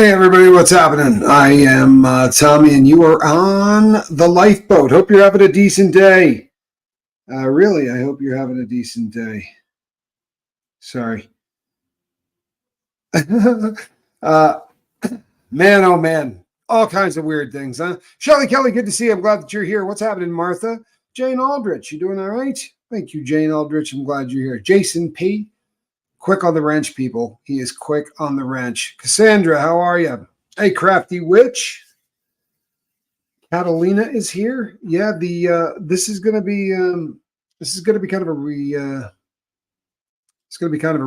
Hey everybody, what's happening? I am Tommy and you are on the lifeboat. Hope you're having a decent day. Really, I hope you're having a decent day. Sorry. uh, Man, oh man. All kinds of weird things, huh? Shelly Kelly, good to see you. I'm glad that you're here. What's happening, Martha? Jane Aldrich, you doing all right? Thank you, Jane Aldrich. I'm glad you're here. Jason P. Quick on the wrench, people. He is quick on the wrench. Cassandra, how are you? Hey, Crafty Witch. Catalina is here. Yeah, this is going to be kind of a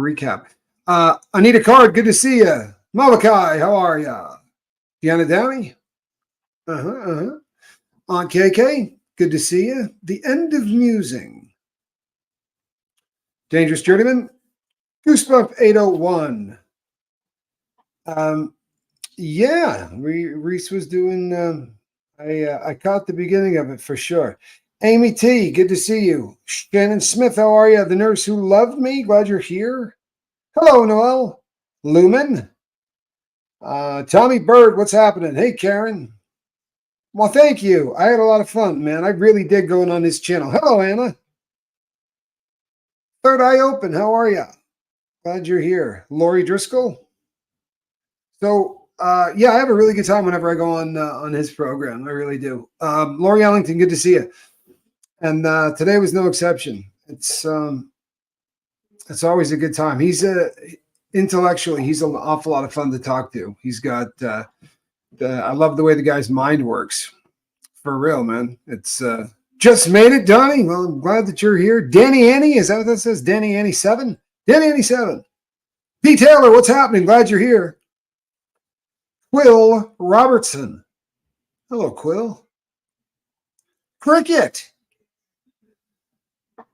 recap. Anita Card, good to see you. Malachi, how are ya? Deanna Downey. Aunt KK, good to see you. The End of Musing. Dangerous Journeyman. Goosebump 801. Yeah, Reese was doing. I caught the beginning of it for sure. Amy T, good to see you. Shannon Smith, how are you? The Nurse Who Loved Me, glad you're here. Hello, Noel. Lumen. Tommy Bird, what's happening? Hey, Karen. Well, thank you. I had a lot of fun, man. I really did going on this channel. Hello, Anna. Third Eye Open, how are you? Glad you're here. Lori Driscoll. So, yeah, I have a really good time whenever I go on his program. I really do. Lori Ellington, good to see you. And today was no exception. It's always a good time. He's intellectually, he's an awful lot of fun to talk to. He's got I love the way the guy's mind works. For real, man. It's just made it, Donnie. Well, I'm glad that you're here. Danny Annie, is that what that says? Danny Annie 7? Danny Annie 7. P. Taylor, what's happening? Glad you're here. Quill Robertson. Hello, Quill. Cricket.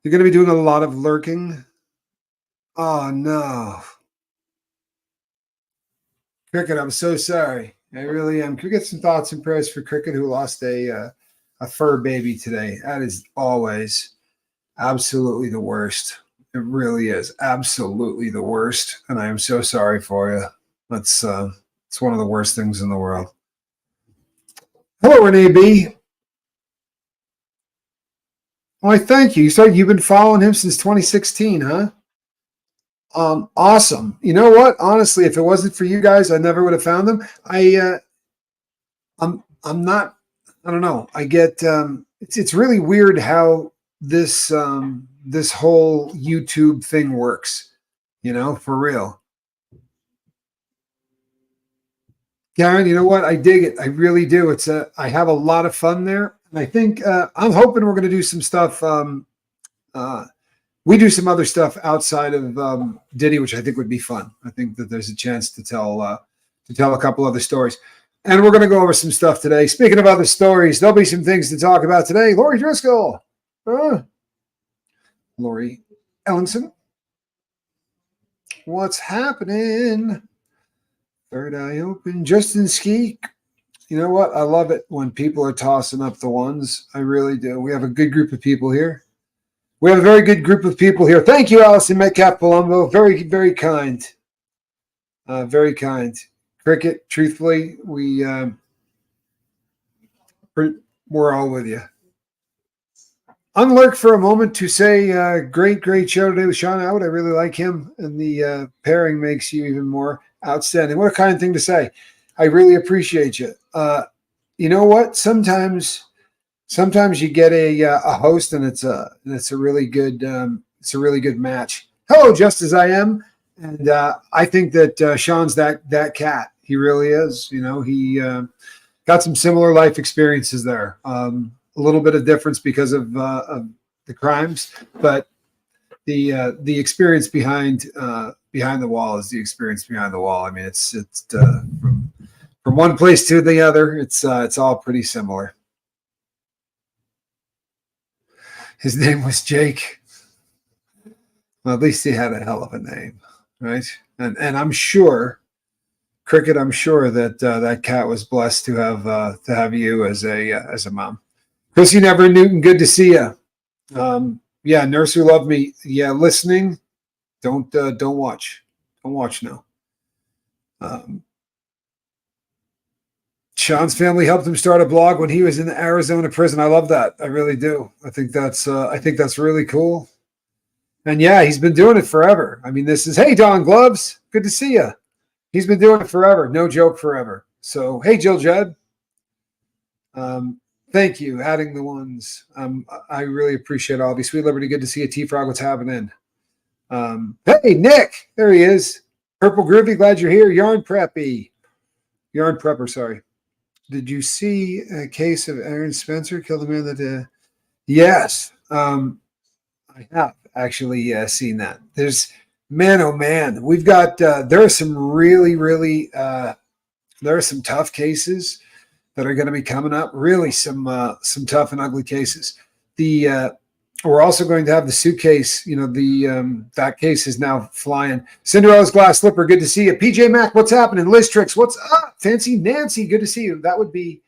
You're going to be doing a lot of lurking. Oh, no. Cricket, I'm so sorry. I really am. Can we get some thoughts and prayers for Cricket, who lost a fur baby today? That is always absolutely the worst. It really is absolutely the worst. And I am so sorry for you. That's it's one of the worst things in the world. Hello, Renee B. Why, thank you. So you've been following him since 2016, huh? Awesome. You know what? Honestly, if it wasn't for you guys, I never would have found them. I'm not. I don't know. I get. It's really weird how this this whole YouTube thing works. You know, for real. Karen, you know what? I dig it. I really do. It's I have a lot of fun there, and I think I'm hoping we're going to do some stuff. We do some other stuff outside of Diddy, which I think would be fun. I think that there's a chance to tell a couple other stories, and we're going to go over some stuff today. Speaking of other stories, there'll be some things to talk about today. Lori Driscoll, Lori Ellenson, what's happening? Third Eye Open. Justin Skeek. You know what? I love it when people are tossing up the ones. I really do. We have a good group of people here. We have a very good group of people here. Thank you, Allison Metcalf Palumbo. Very, very kind. Very kind. Cricket, truthfully, we're all with you. Unlurk for a moment to say, great show today with Sean Out. I really like him, and the pairing makes you even more outstanding. What a kind thing to say. I really appreciate you. You know what? Sometimes you get a host, and it's a really good match. Hello, just as I am, and I think that Sean's that cat. He really is. You know, he got some similar life experiences there. A little bit of difference because of the crimes, but the experience behind the wall is the experience behind the wall. I mean, it's from one place to the other. It's all pretty similar. His name was Jake. Well, at least he had a hell of a name, right? And I'm sure, Cricket. I'm sure that that cat was blessed to have you as a mom. Chrissy Never Newton, good to see you. Yeah, Nurse Who Loved Me. Yeah, listening. Don't watch. Don't watch now. Sean's family helped him start a blog when he was in the Arizona prison. I love that. I really do. I think that's really cool. And yeah, he's been doing it forever. I mean, this is, hey, Don Gloves, good to see you. He's been doing it forever. No joke, forever. So, hey, Jill Judd. Thank you. Adding the ones. I really appreciate all of you. Sweet Liberty, good to see you. T-Frog, what's happening? Hey, Nick. There he is. Purple Groovy, glad you're here. Yarn Prepper, sorry. Did you see a case of Aaron Spencer killed the man that? Yes, I have actually seen that. There's man, oh man, we've got. There are some really there are some tough cases that are going to be coming up. Really, some tough and ugly cases. We're also going to have the suitcase. You know, that case is now flying. Cinderella's glass slipper. Good to see you. PJ Mac, what's happening? Liz Tricks, what's up? Fancy Nancy, good to see you. That would be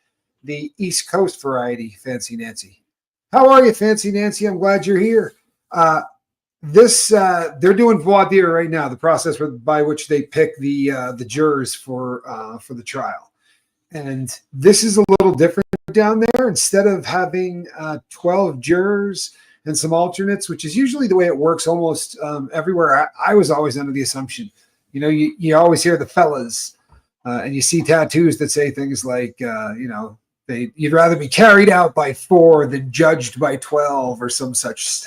the East Coast variety. Fancy Nancy, how are you, Fancy Nancy? I'm glad you're here. They're doing voir dire right now. The process by which they pick the jurors for the trial, and this is a little different down there. Instead of having 12 jurors and some alternates, which is usually the way it works almost everywhere. I was always under the assumption, you know, you always hear the fellas and you see tattoos that say things like, you know, you'd rather be carried out by 4 than judged by 12 or some such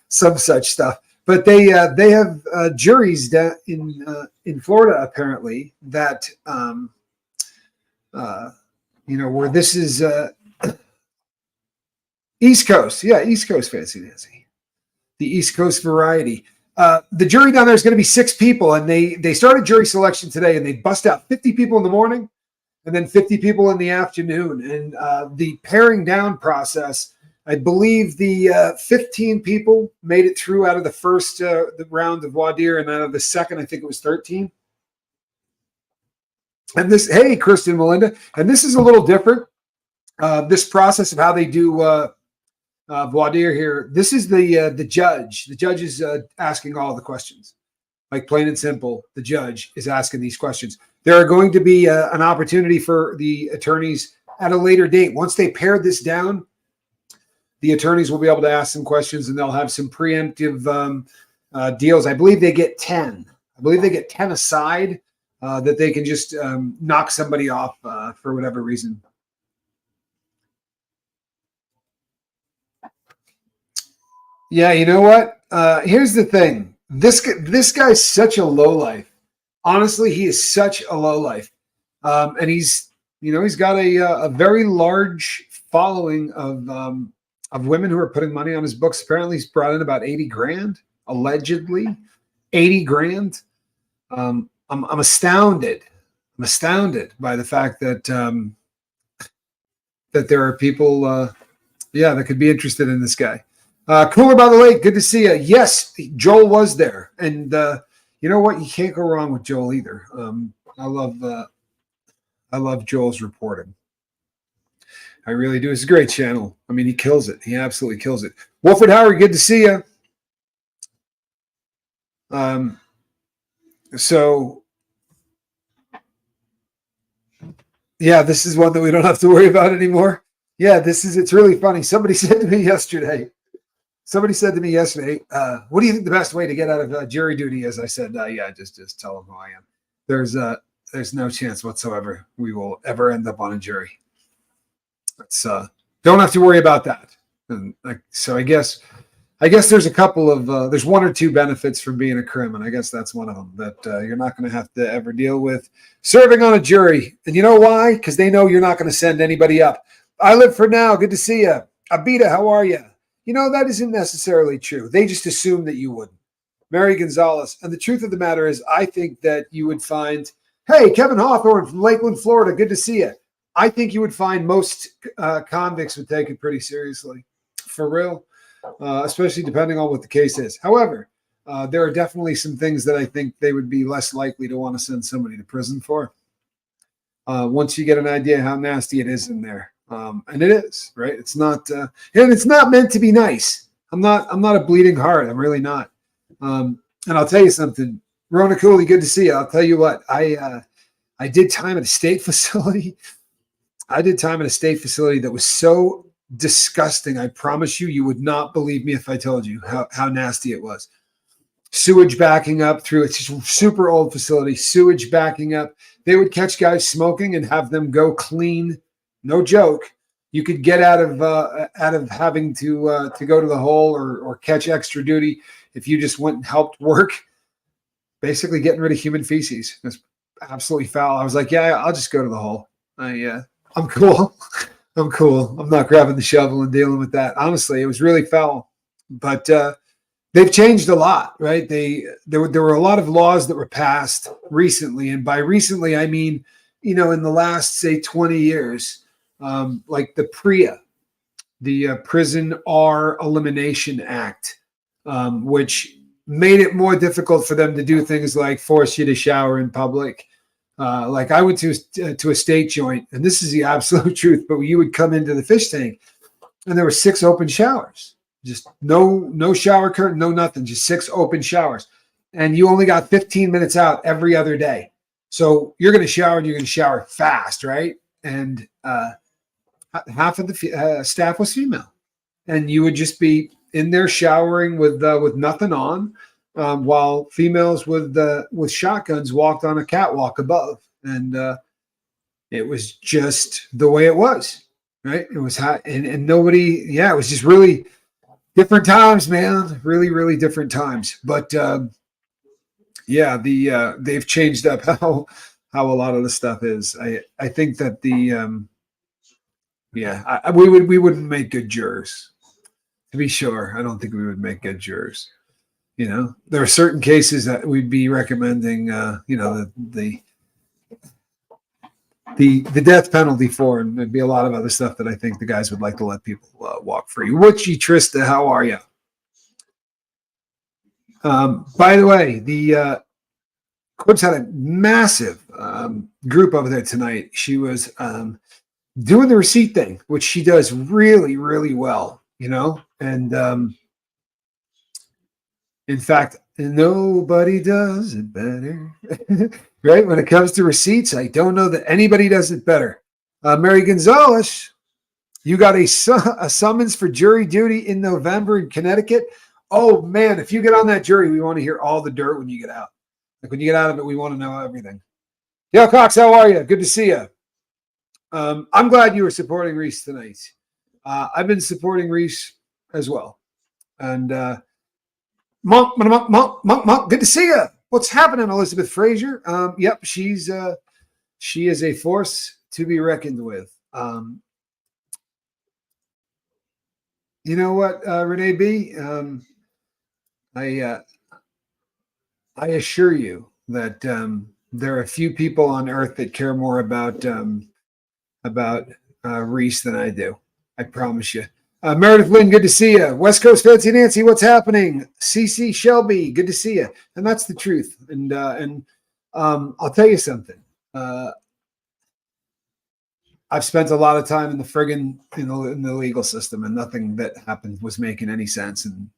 stuff. But they have juries in Florida apparently that you know, where this is East Coast. Yeah, East Coast, Fancy Nancy. The East Coast variety. The jury down there is going to be 6 people, and they started jury selection today, and they bust out 50 people in the morning and then 50 people in the afternoon. And the paring down process, I believe the 15 people made it through out of the first the round of voir dire, and out of the second, I think it was 13. And this, hey, Kristen Melinda, and this is a little different. This process of how they do voir dire here. This is the judge. The judge is asking all the questions, like plain and simple. The judge is asking these questions. There are going to be an opportunity for the attorneys at a later date. Once they pare this down, the attorneys will be able to ask some questions, and they'll have some preemptive deals. I believe they get 10. I believe they get 10 aside that they can just knock somebody off for whatever reason. Yeah, you know what? Here's the thing. This guy's such a lowlife. Honestly, he is such a lowlife. And he's got a very large following of women who are putting money on his books. Apparently, he's brought in about 80 grand, allegedly. 80 grand. I'm astounded. I'm astounded by the fact that that there are people, that could be interested in this guy. Cooler by the Lake, good to see you. Yes, Joel was there, and you know what? You can't go wrong with Joel either. I love Joel's reporting. I really do. It's a great channel. I mean, he kills it. He absolutely kills it. Wolford Howard, good to see you. So, yeah, this is one that we don't have to worry about anymore. Yeah, it's really funny. Somebody said to me yesterday, what do you think the best way to get out of jury duty is? I said, just tell them who I am. There's no chance whatsoever we will ever end up on a jury. Don't have to worry about that. And so I guess there's a couple of there's 1 or 2 benefits from being a crim, and I guess that's one of them, that you're not going to have to ever deal with serving on a jury. And you know why? Because they know you're not going to send anybody up. I live for now. Good to see you. Abita, how are you? You know, that isn't necessarily true. They just assume that you wouldn't. Mary Gonzalez. And the truth of the matter is, I think that you would find, hey, Kevin Hawthorne from Lakeland, Florida. Good to see you. I think you would find most convicts would take it pretty seriously, for real, especially depending on what the case is. However, there are definitely some things that I think they would be less likely to want to send somebody to prison for. Once you get an idea how nasty it is in there. And it is, right? It's not, and it's not meant to be nice. I'm not a bleeding heart. I'm really not. And I'll tell you something, Rona Cooley, good to see you. I'll tell you what, I did time at a state facility, I did time in a state facility that was so disgusting. I promise you, you would not believe me if I told you how nasty it was. Sewage backing up through it's a super old facility, sewage backing up. They would catch guys smoking and have them go clean. No joke. You could get out of having to go to the hole or catch extra duty if you just went and helped work. Basically getting rid of human feces. It's absolutely foul. I was like, yeah, I'll just go to the hole. I'm cool. I'm cool. I'm not grabbing the shovel and dealing with that. Honestly, it was really foul. But they've changed a lot, right? There were a lot of laws that were passed recently, and by recently I mean, in the last say 20 years, like the PREA, the Prison R Elimination Act, which made it more difficult for them to do things like force you to shower in public. Like I went to a state joint, and this is the absolute truth, but you would come into the fish tank and there were 6 open showers, just no shower curtain, no nothing, just 6 open showers. And you only got 15 minutes out every other day. So you're going to shower and you're going to shower fast, right? And half of the staff was female, and you would just be in there showering with nothing on, while females with shotguns walked on a catwalk above, and it was just the way it was, right? It was hot, and nobody, it was just really different times, man. Really, really different times. But they've changed up how a lot of the stuff is. I think that we wouldn't make good jurors. To be sure, I don't think we would make good jurors. There are certain cases that we'd be recommending, the death penalty for, and there'd be a lot of other stuff that I think the guys would like to let people walk free. Witchy Trista, how are you? By the way, the Quibs had a massive group over there tonight. She was doing the receipt thing, which she does really, really well, and in fact, nobody does it better. Right? When it comes to receipts, I don't know that anybody does it better. Mary Gonzalez, you got a summons for jury duty in November in Connecticut. Oh, man, if you get on that jury, we want to hear all the dirt when you get out. Like when you get out of it, we want to know everything. Dale Cox, how are you? Good to see you. I'm glad you were supporting Reese tonight. I've been supporting Reese as well. And Monk, good to see you. What's happening, Elizabeth Frazier? Yep, she is a force to be reckoned with. You know what, Renee B? I assure you that there are a few people on Earth that care more about Reese than I do. I promise you. Meredith Lynn, good to see you. West Coast Fancy Nancy, what's happening? CC Shelby, good to see you. And that's the truth. And I'll tell you something. I've spent a lot of time in the friggin' in the legal system, and nothing that happened was making any sense. And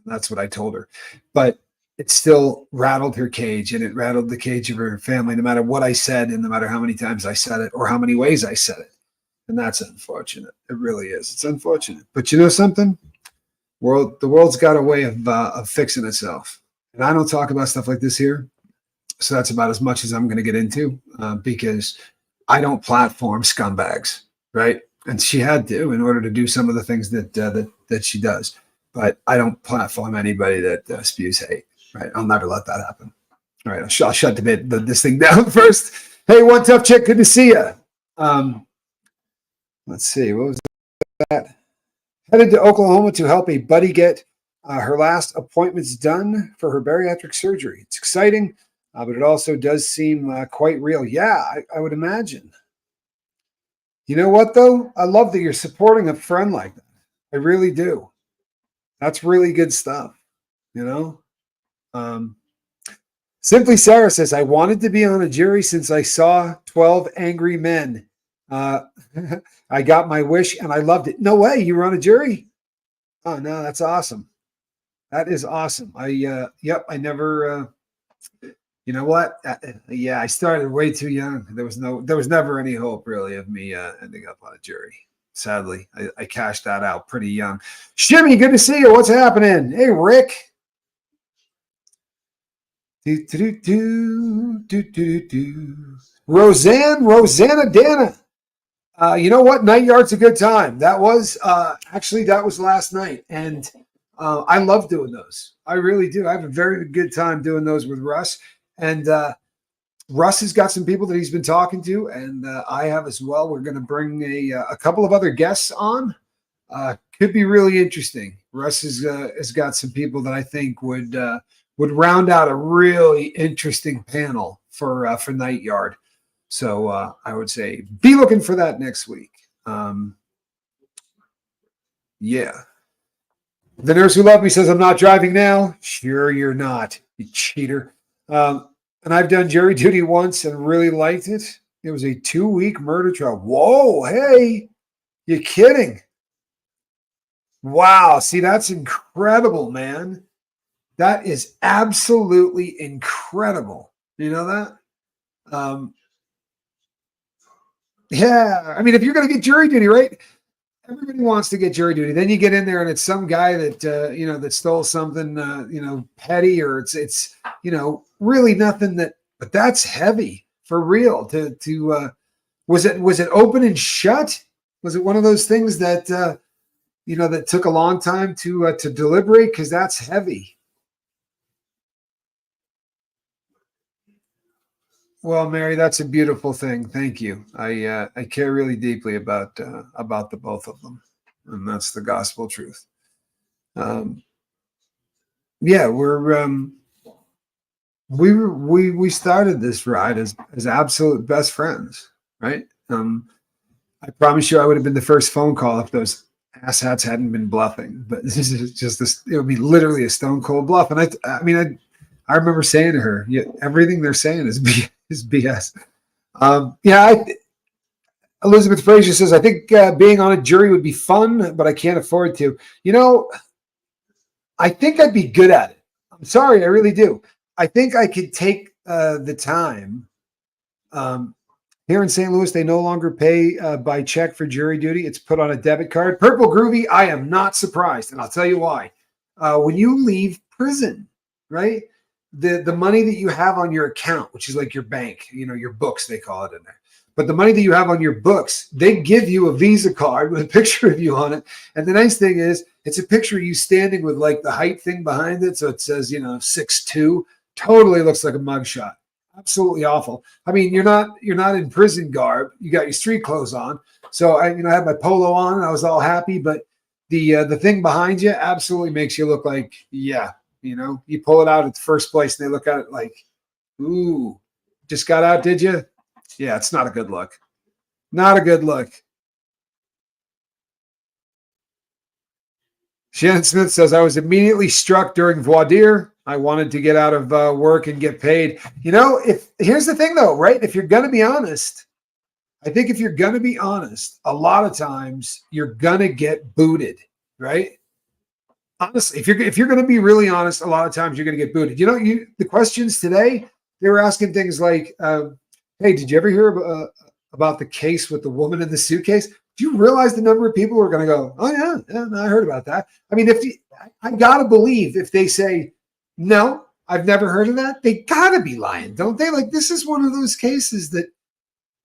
that's what I told her. But it still rattled her cage, and it rattled the cage of her family, no matter what I said, and no matter how many times I said it or how many ways I said it. And that's unfortunate. It really is. It's unfortunate. But you know something? The world's got a way of fixing itself. And I don't talk about stuff like this here. So that's about as much as I'm going to get into because I don't platform scumbags, right? And she had to in order to do some of the things that she does. But I don't platform anybody that spews hate, right? I'll never let that happen. All right, I'll shut this thing down first. Hey, one tough chick, good to see you. Let's see, what was that? Headed to Oklahoma to help a buddy get her last appointments done for her bariatric surgery. It's exciting, but it also does seem quite real. Yeah, I would imagine. You know what, though? I love that you're supporting a friend like that. I really do. That's really good stuff, Simply Sarah says, I wanted to be on a jury since I saw 12 Angry Men. I got my wish and I loved it. No way, you were on a jury? Oh no, that's awesome. That is awesome. I never You know what? Yeah, I started way too young. There was never any hope really of me ending up on a jury. Sadly, I cashed that out pretty young. Shimmy, good to see you. What's happening? Hey, Rick. Rosanna Dana. You know what? Night Yard's a good time. That was that was last night, and I love doing those. I really do. I have a very good time doing those with Russ, and Russ has got some people that he's been talking to, and I have as well. We're going to bring a couple of other guests on. Could be really interesting. Russ has got some people that I think would round out a really interesting panel for Night Yard. So I would say be looking for that next week. Yeah. The nurse who loved me says I'm not driving now. Sure, you're not, you cheater. And I've done jury duty once and really liked it. It was a 2-week murder trial. Whoa, hey, you kidding? Wow, see, that's incredible, man. That is absolutely incredible. You know that? Yeah, I mean, if you're going to get jury duty, right? Everybody wants to get jury duty. Then you get in there, and it's some guy that that stole something, petty, or it's really nothing that. But that's heavy for real. Was it open and shut? Was it one of those things that that took a long time to deliberate? Because that's heavy. Well, Mary, that's a beautiful thing. Thank you. I care really deeply about the both of them, and that's the gospel truth. Yeah, we started this ride as absolute best friends, right? I promise you, I would have been the first phone call if those asshats hadn't been bluffing. But this is just this; it would be literally a stone cold bluff. And I remember saying to her, "Yeah, everything they're saying is BS." Elizabeth Frazier says, I think being on a jury would be fun, but I can't afford to. I think I'd be good at it. I'm sorry, I really do. I think I could take the time. Here in St. Louis, they no longer pay by check for jury duty. It's put on a debit card. Purple Groovy, I am not surprised, and I'll tell you why. When you leave prison, right, the money that you have on your account, which is like your bank, your books, they call it in there. But the money that you have on your books, they give you a Visa card with a picture of you on it. And the nice thing is, it's a picture of you standing with like the height thing behind it. So it says, 6'2". Totally looks like a mugshot. Absolutely awful. I mean, you're not in prison garb. You got your street clothes on. So I had my polo on and I was all happy. But the thing behind you absolutely makes you look like, you pull it out at the first place and they look at it like, ooh, just got out, did you? Yeah, it's not a good look. Not a good look. Shannon Smith says, I was immediately struck during voir dire. I wanted to get out of work and get paid. Here's the thing, though, right? If you're going to be honest, I think if you're going to be honest, a lot of times you're going to get booted, right? Honestly, if you're going to be really honest, a lot of times you're going to get booted. The questions today, they were asking things like, hey, did you ever hear about the case with the woman in the suitcase? Do you realize the number of people who are going to go, oh, yeah, no, I heard about that. I mean, I got to believe if they say, no, I've never heard of that, they got to be lying, don't they? Like, this is one of those cases that,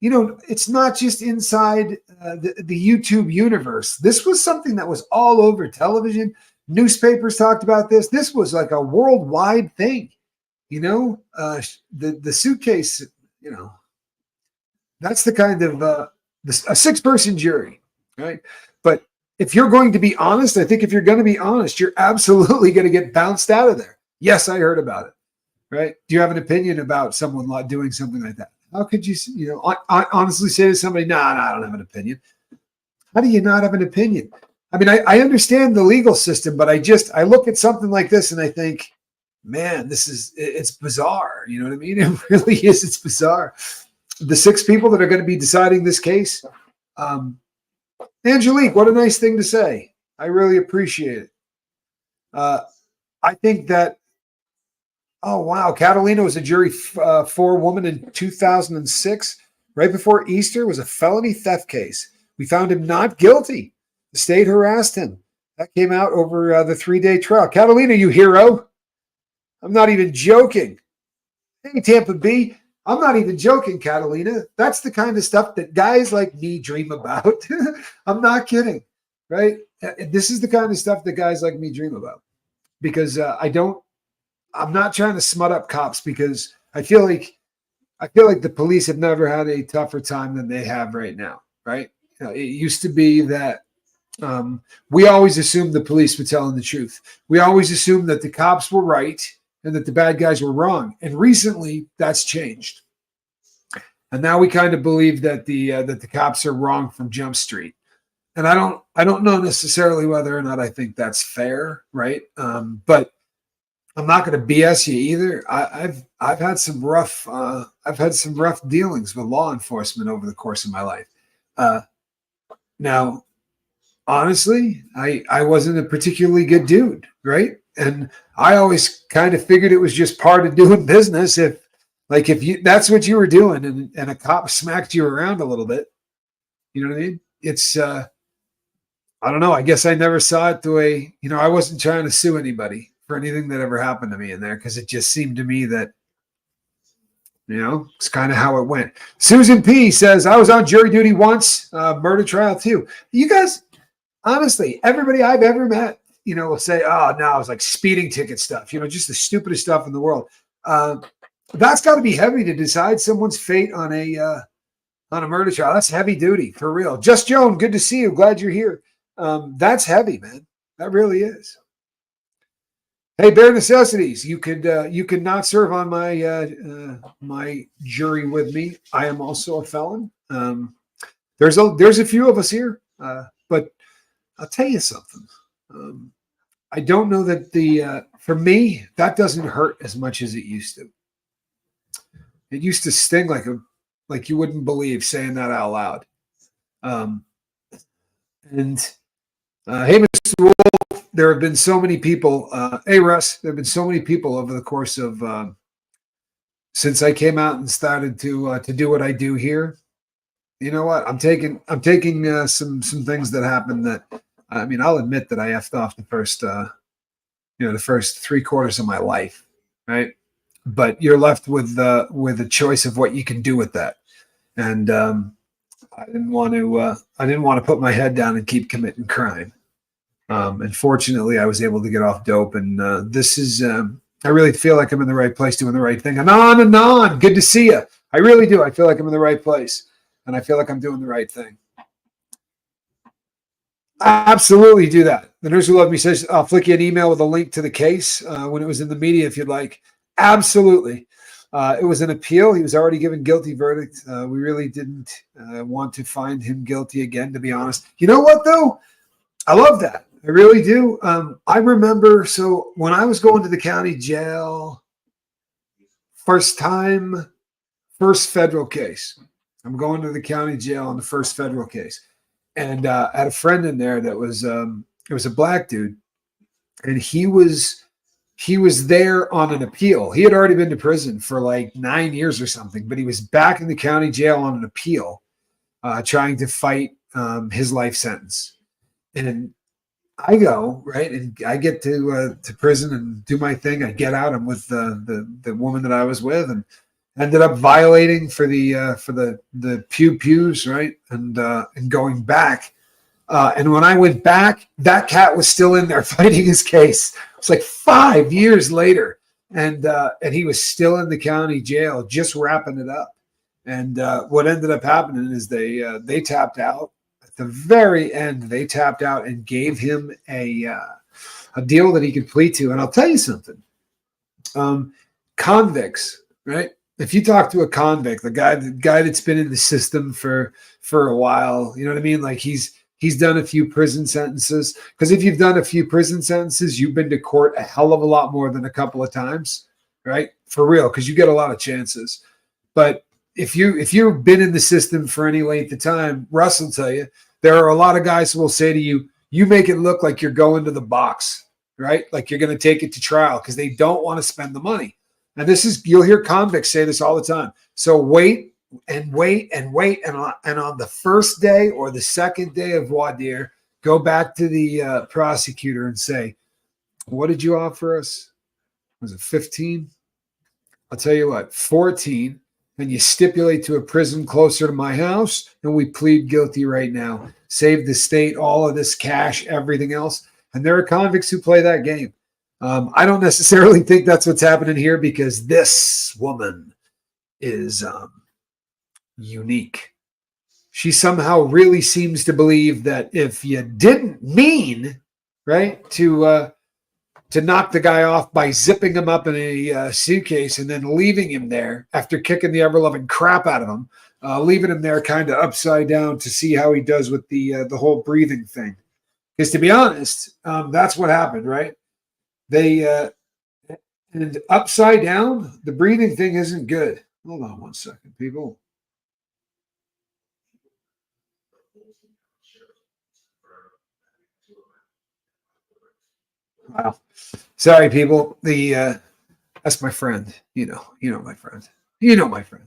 it's not just inside the YouTube universe. This was something that was all over television. Newspapers talked about this. This was like a worldwide thing, the suitcase, that's the kind of a 6-person jury, right? But if you're going to be honest, I think if you're going to be honest, you're absolutely going to get bounced out of there. Yes, I heard about it, right? Do you have an opinion about someone doing something like that? How could you, honestly say to somebody, no, I don't have an opinion. How do you not have an opinion? I mean, I understand the legal system, but I look at something like this and I think, man, it's bizarre. You know what I mean? It really is. It's bizarre. The 6 people that are going to be deciding this case. Angelique, what a nice thing to say. I really appreciate it. I think that Oh, wow. Catalina was a jury for woman in 2006. Right before Easter was a felony theft case. We found him not guilty. The state harassed him. That came out over the 3-day trial. Catalina, you hero. I'm not even joking. Hey, Tampa B, I'm not even joking, Catalina. That's the kind of stuff that guys like me dream about. I'm not kidding, right? This is the kind of stuff that guys like me dream about because I'm not trying to smut up cops because I feel like the police have never had a tougher time than they have right now, right? It used to be that we always assumed the police were telling the truth. We always assumed that the cops were right and that the bad guys were wrong. And recently, that's changed. And now we kind of believe that the cops are wrong from Jump Street. And I don't know necessarily whether or not I think that's fair, right? But I'm not going to BS you either. I've had some rough dealings with law enforcement over the course of my life. Now, honestly, I wasn't a particularly good dude, right? And I always kind of figured it was just part of doing business. If that's what you were doing, and a cop smacked you around a little bit, you know what I mean? It's I don't know. I guess I never saw it the way, I wasn't trying to sue anybody for anything that ever happened to me in there because it just seemed to me that, it's kind of how it went. Susan P says, I was on jury duty once, murder trial too. You guys, honestly, everybody I've ever met, will say, oh, no, it was like speeding ticket stuff, just the stupidest stuff in the world. That's got to be heavy to decide someone's fate on a murder trial. That's heavy duty, for real. Just Joan, good to see you. Glad you're here. That's heavy, man. That really is. Hey, Bare Necessities, you could not serve on my jury with me. I am also a felon. There's a few of us here, but I'll tell you something. I don't know that for me that doesn't hurt as much as it used to. It used to sting like you wouldn't believe saying that out loud. Hey, Mr. Wolf, there have been so many people. Hey, Russ, there have been so many people over the course of since I came out and started to do what I do here. You know what? I'm taking some things that happened that I'll admit that I effed off the first 3/4 of my life, right? But you're left with a choice of what you can do with that, and I didn't want to put my head down and keep committing crime. And fortunately, I was able to get off dope. And this is, I really feel like I'm in the right place doing the right thing. Anon. Good to see you. I really do. I feel like I'm in the right place. And I feel like I'm doing the right thing. Absolutely do that. The Nurse Who Loved Me says, I'll flick you an email with a link to the case when it was in the media if you'd like. Absolutely. It was an appeal. He was already given guilty verdict. We really didn't want to find him guilty again, to be honest. You know what, though? I love that. I really do. I remember, so when I was going to the county jail, first federal case. I'm going to the county jail on the first federal case. And I had a friend in there that was, it was a black dude. And he was there on an appeal. He had already been to prison for like 9 years or something, but he was back in the county jail on an appeal, trying to fight his life sentence. And I go, right, and I get to prison and do my thing. I get out. I'm with the woman that I was with, and ended up violating for the pews, right, and going back. And when I went back, that cat was still in there fighting his case. It's like 5 years later, and he was still in the county jail, just wrapping it up. And what ended up happening is they tapped out. At the very end, they tapped out and gave him a deal that he could plead to. And I'll tell you something. Convicts, right? If you talk to a convict, the guy that's been in the system for a while, you know what I mean? Like he's done a few prison sentences. Because if you've done a few prison sentences, you've been to court a hell of a lot more than a couple of times, right? For real, because you get a lot of chances. But if you've been in the system for any length of time, Russ will tell you, there are a lot of guys who will say to you, you make it look like you're going to the box, right? Like you're going to take it to trial because they don't want to spend the money. And this is, you'll hear convicts say this all the time. So wait and wait and wait. And on the first day or the second day of voir dire, go back to the prosecutor and say, what did you offer us? Was it 15? I'll tell you what, 14. And you stipulate to a prison closer to my house, and we plead guilty right now. Save the state all of this cash, everything else. And there are convicts who play that game. I don't necessarily think that's what's happening here, because this woman is unique. She somehow really seems to believe that if you didn't mean, right, to knock the guy off by zipping him up in a suitcase and then leaving him there after kicking the ever-loving crap out of him, leaving him there kind of upside down to see how he does with the whole breathing thing. Because to be honest, that's what happened, right? And upside down, the breathing thing isn't good. Hold on one second, people. Wow. Sorry, people. That's my friend. You know my friend. You know my friend.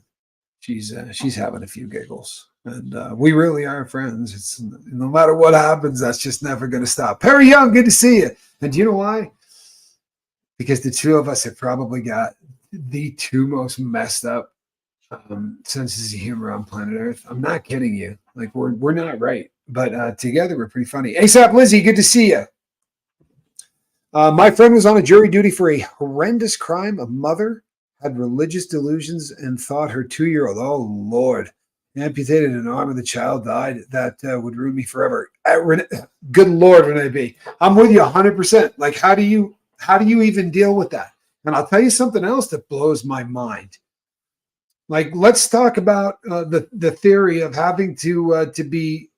She's having a few giggles, and we really are friends. It's no matter what happens, that's just never going to stop. Perry Young, good to see you. And do you know why? Because the two of us have probably got the two most messed up senses of humor on planet Earth. I'm not kidding you. Like we're not right, but together we're pretty funny. ASAP Lizzie, good to see you. My friend was on a jury duty for a horrendous crime. A mother had religious delusions and thought her 2-year-old, oh Lord, amputated an arm and the child died. That would ruin me forever. Good Lord, Renee B. I'm with you 100%. Like, how do you even deal with that? And I'll tell you something else that blows my mind. Like, let's talk about the theory of having to be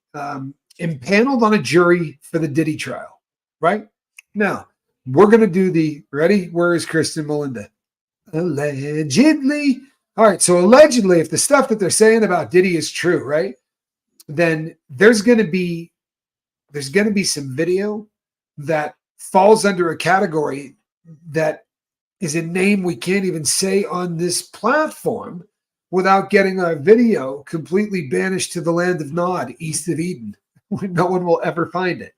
impaneled on a jury for the Diddy trial, right? Now, we're going to do the, ready? Where is Kristen Melinda? Allegedly. All right, so allegedly, if the stuff that they're saying about Diddy is true, right, then there's going to be some video that falls under a category that is a name we can't even say on this platform without getting our video completely banished to the land of Nod, east of Eden, where no one will ever find it.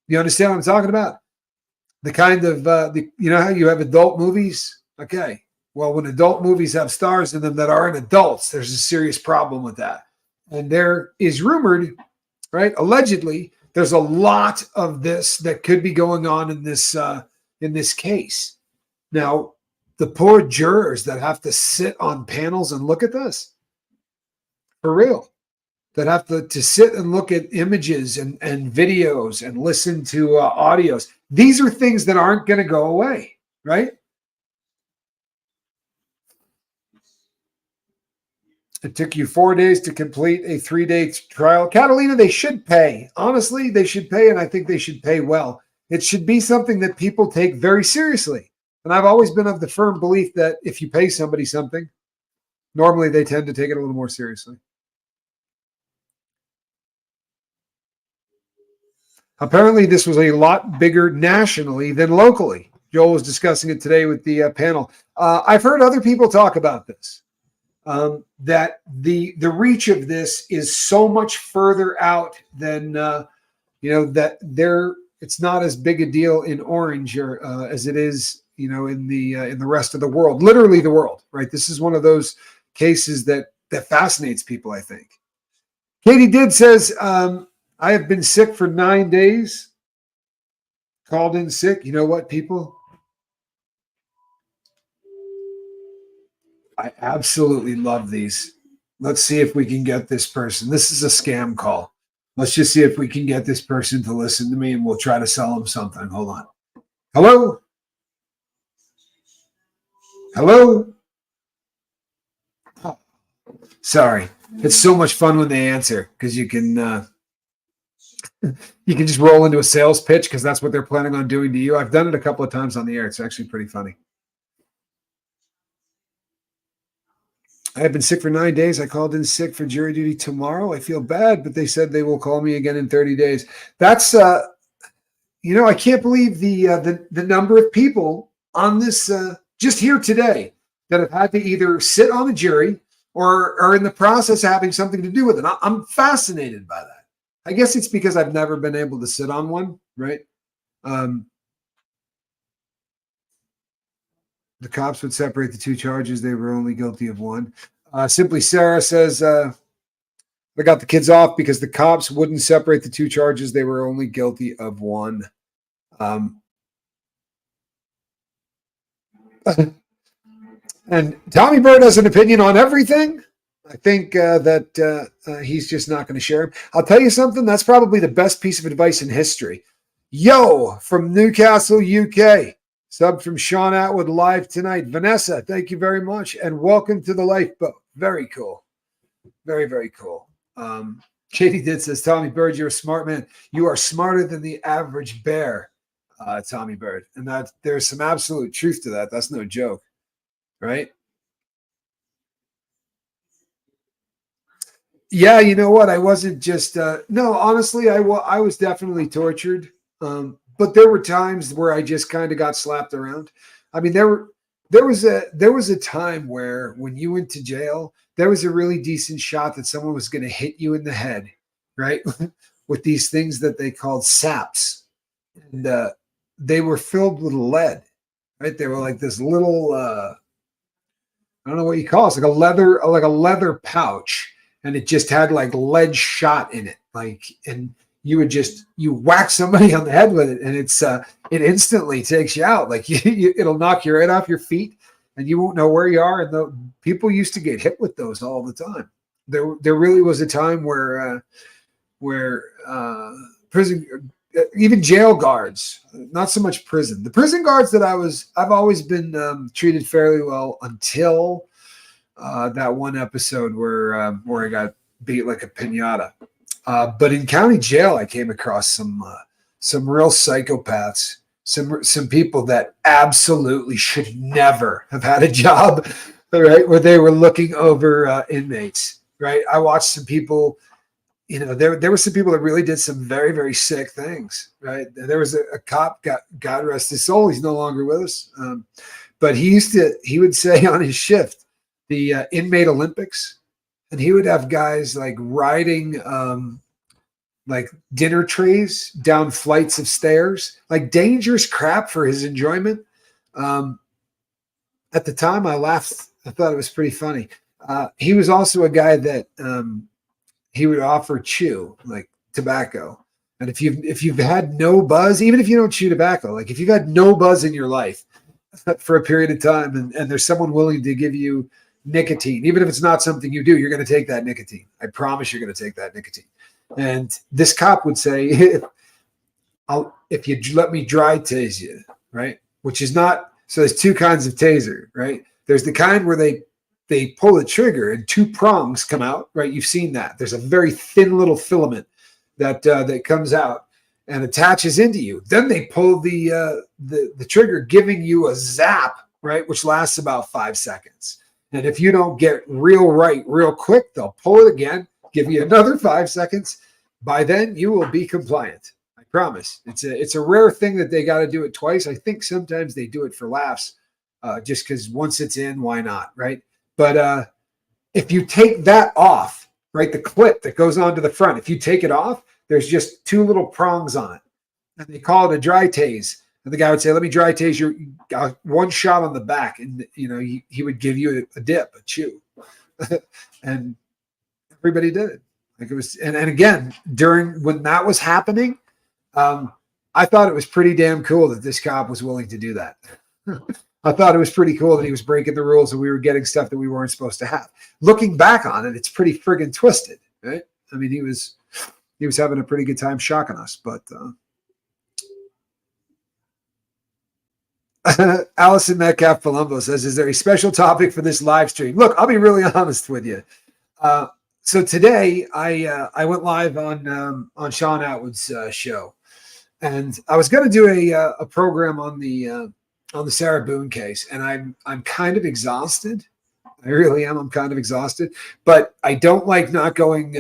You understand what I'm talking about? The kind of, you know how you have adult movies? Okay. Well, when adult movies have stars in them that aren't adults, there's a serious problem with that. And there is rumored, right, allegedly, there's a lot of this that could be going on in this case. Now, the poor jurors that have to sit on panels and look at this, for real, that have to sit and look at images and videos and listen to audios. These are things that aren't going to go away, right? It took you 4 days to complete a 3-day trial. Catalina, they should pay. Honestly, they should pay, and I think they should pay well. It should be something that people take very seriously. And I've always been of the firm belief that if you pay somebody something, normally they tend to take it a little more seriously. Apparently, this was a lot bigger nationally than locally. Joel was discussing it today with the panel. I've heard other people talk about this, that the reach of this is so much further out than, that it's not as big a deal in Orange or as it is, in the rest of the world, literally the world, right? This is one of those cases that fascinates people, I think. Katie Did says, I have been sick for 9 days. Called in sick. You know what, people? I absolutely love these. Let's see if we can get this person. This is a scam call. Let's just see if we can get this person to listen to me, and we'll try to sell them something. Hold on. Hello? Hello? Oh, sorry. It's so much fun when they answer because you can just roll into a sales pitch because that's what they're planning on doing to you. I've done it a couple of times on the air. It's actually pretty funny. I have been sick for 9 days. I called in sick for jury duty tomorrow. I feel bad, but they said they will call me again in 30 days. That's, I can't believe the number of people on this just here today. that have had to either sit on a jury or are in the process of having something to do with it. I'm fascinated by that. I guess it's because I've never been able to sit on one, right? Um, the cops would separate the two charges. They were only guilty of one. Simply Sarah says, they got the kids off because the cops wouldn't separate the two charges. They were only guilty of one. And Tommy Bird has an opinion on everything. I think that he's just not going to share him. I'll tell you something. That's probably the best piece of advice in history. Yo, from Newcastle, UK. Sub from Sean Atwood live tonight. Vanessa, thank you very much. And welcome to the Lifeboat. Very cool. Very, very cool. Katie did says, Tommy Bird, you're a smart man. You are smarter than the average bear, Tommy Bird. And that there's some absolute truth to that. That's no joke. Right? Yeah, you know what? I wasn't just no, honestly, I was definitely tortured. But there were times where I just kind of got slapped around. I mean, there was a time where when you went to jail, there was a really decent shot that someone was going to hit you in the head, right? With these things that they called saps. And they were filled with lead, right? They were like this little I don't know what you call it. It's like a leather pouch, and it just had like lead shot in it. Like, and you whack somebody on the head with it, and it instantly takes you out. Like it'll knock you right off your feet, and you won't know where you are. And the people used to get hit with those all the time. There really was a time where prison, even jail guards, not so much prison. The prison guards that I've always been treated fairly well until that one episode where I got beat like a piñata. But in county jail, I came across some real psychopaths, some people that absolutely should never have had a job, right? Where they were looking over inmates, right? I watched some people. You know, there were some people that really did some very, very sick things, right? There was a cop, God rest his soul, he's no longer with us. But he would say on his shift, the inmate Olympics, and he would have guys like riding like dinner trays down flights of stairs, like dangerous crap for his enjoyment. At the time, I laughed. I thought it was pretty funny. He was also a guy that he would offer chew, like tobacco. And if you've had no buzz, even if you don't chew tobacco, like if you've had no buzz in your life for a period of time, and there's someone willing to give you nicotine, even if it's not something you do, you're going to take that nicotine. I promise you're going to take that nicotine. And this cop would say, if you let me dry tase you, right? Which is not, so there's two kinds of taser, right? There's the kind where they pull the trigger and two prongs come out, right? You've seen that. There's a very thin little filament that comes out and attaches into you. Then they pull the trigger, giving you a zap, right? Which lasts about 5 seconds. And if you don't get real quick, they'll pull it again, give you another 5 seconds. By then, you will be compliant. I promise. It's a rare thing that they got to do it twice. I think sometimes they do it for laughs, just because once it's in, why not, right? But if you take that off, right, the clip that goes onto the front, if you take it off, there's just two little prongs on it. And they call it a dry tase. And the guy would say, let me dry tase your one shot on the back. And, you know, he would give you a dip, a chew. And everybody did it. Like it was, and again, when that was happening, I thought it was pretty damn cool that this cop was willing to do that. I thought it was pretty cool that he was breaking the rules and we were getting stuff that we weren't supposed to have. Looking back on it, it's pretty friggin' twisted, right? I mean, he was having a pretty good time shocking us, but Allison Metcalf Palumbo says, is there a special topic for this live stream? Look, I'll be really honest with you. So today I went live on Sean Atwood's show, and I was going to do a program on the Sarah Boone case, and I'm kind of exhausted. I really am. I'm kind of exhausted, but I don't like not going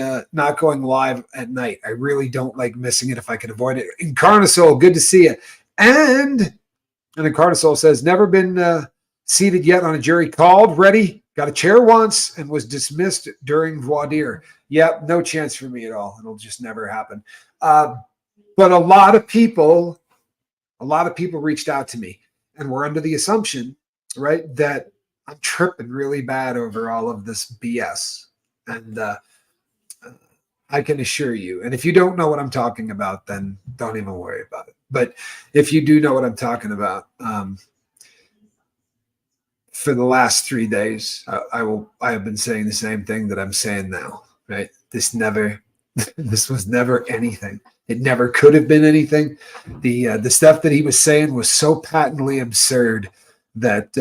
live at night. I really don't like missing it if I can avoid it. Incarnasol, good to see you. And Incarnasol says, never been seated yet on a jury, called, ready, got a chair once, and was dismissed during voir dire. Yep, no chance for me at all. It'll just never happen. But a lot of people reached out to me and were under the assumption, right, that I'm tripping really bad over all of this BS. And I can assure you, and if you don't know what I'm talking about, then don't even worry about it. But if you do know what I'm talking about, for the last 3 days, I have been saying the same thing that I'm saying now, right? This was never anything. It never could have been anything. The stuff that he was saying was so patently absurd that,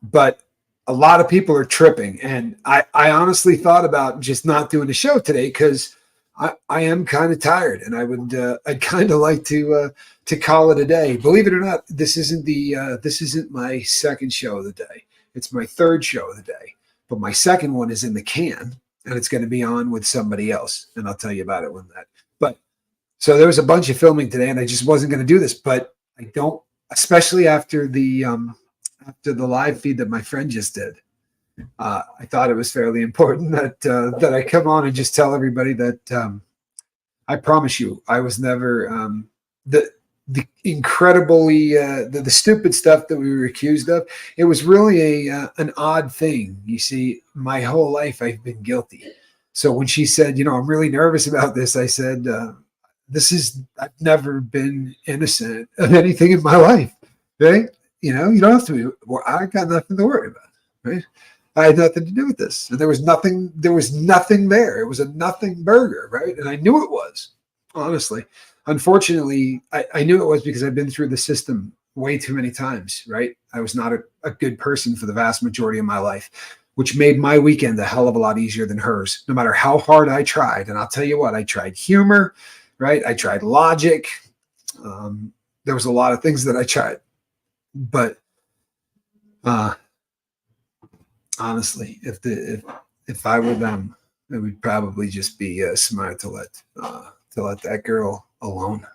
but a lot of people are tripping. And I honestly thought about just not doing the show today because I am kind of tired, and I'd kind of like to call it a day. Believe it or not, this isn't my second show of the day. It's my third show of the day, but my second one is in the can, and it's going to be on with somebody else, and I'll tell you about it when that. But so there was a bunch of filming today, and I just wasn't going to do this, but I don't, especially after the live feed that my friend just did. I thought it was fairly important that I come on and just tell everybody that I promise you, I was never the incredibly the stupid stuff that we were accused of. It was really an odd thing. You see, my whole life I've been guilty. So when she said, I'm really nervous about this, I said, I've never been innocent of anything in my life, right? You don't have to be. Well, I got nothing to worry about, right? I had nothing to do with this. And there was nothing there. It was a nothing burger, right? And I knew it was, honestly. Unfortunately, I knew it was because I've been through the system way too many times, right? I was not a good person for the vast majority of my life, which made my weekend a hell of a lot easier than hers, no matter how hard I tried. And I'll tell you what, I tried humor, right? I tried logic. There was a lot of things that I tried. But honestly, if I were them, it would probably just be smart to let that girl alone,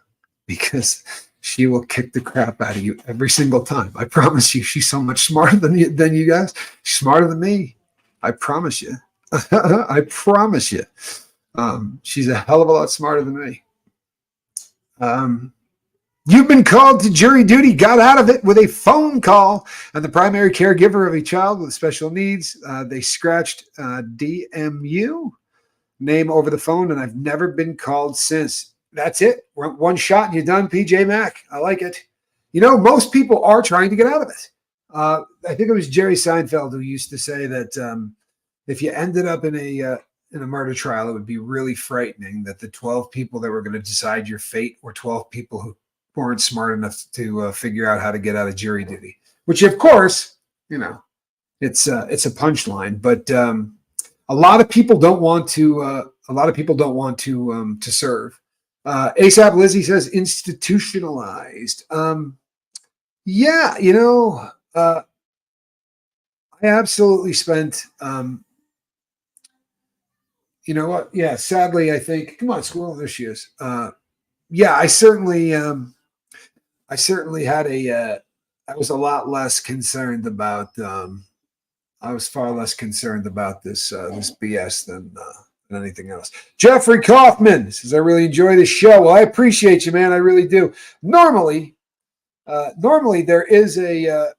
because she will kick the crap out of you every single time. I promise you, she's so much smarter than you guys. She's smarter than me. I promise you. I promise you. She's a hell of a lot smarter than me. You've been called to jury duty, got out of it with a phone call, and the primary caregiver of a child with special needs. They scratched DMU name over the phone, and I've never been called since. That's it. One shot and you're done, PJ Mac. I like it. Most people are trying to get out of it. I think it was Jerry Seinfeld who used to say that if you ended up in a murder trial, it would be really frightening that the 12 people that were going to decide your fate were 12 people who weren't smart enough to figure out how to get out of jury duty, which of course, it's a punchline, but a lot of people don't want to serve. ASAP Lizzie says institutionalized. Yeah, I absolutely spent, you know what? Yeah, sadly, I think, come on, squirrel, there she is. Yeah, I certainly had I was a lot less concerned about, I was far less concerned about this BS than anything else. Jeffrey Kaufman says, I really enjoy the show. Well, I appreciate you, man. I really do. Normally there is a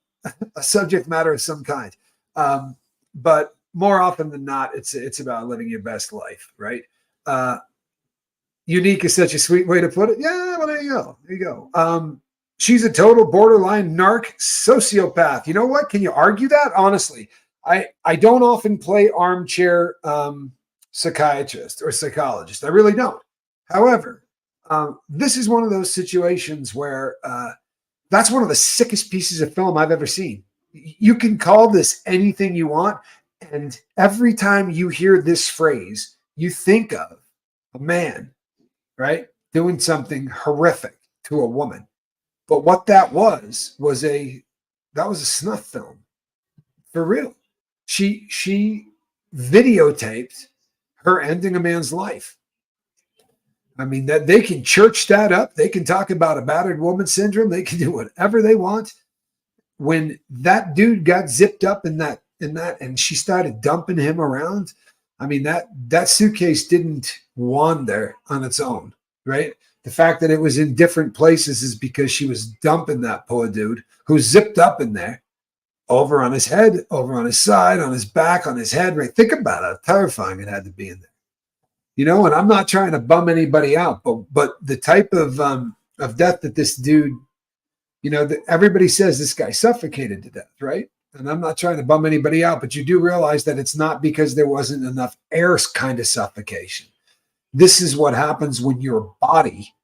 subject matter of some kind. But more often than not, it's about living your best life, right? Unique is such a sweet way to put it. Yeah, well, there you go. There you go. She's a total borderline narc sociopath. You know what? Can you argue that? Honestly, I don't often play armchair psychiatrist or psychologist. I really don't. However, this is one of those situations where that's one of the sickest pieces of film I've ever seen. You can call this anything you want, and every time you hear this phrase, you think of a man, right, doing something horrific to a woman. But what that was a snuff film, for real. She videotaped her ending a man's life. I mean, that they can church that up. They can talk about a battered woman syndrome. They can do whatever they want. when that dude got zipped up in that, and she started dumping him around, I mean, that suitcase didn't wander on its own, right? The fact that it was in different places is because she was dumping that poor dude who's zipped up in there, over on his head, over on his side, on his back, on his head, right? Think about how terrifying it had to be in there. And I'm not trying to bum anybody out, but the type of death that this dude, everybody says this guy suffocated to death, right? And I'm not trying to bum anybody out, but you do realize that it's not because there wasn't enough air kind of suffocation. This is what happens when your body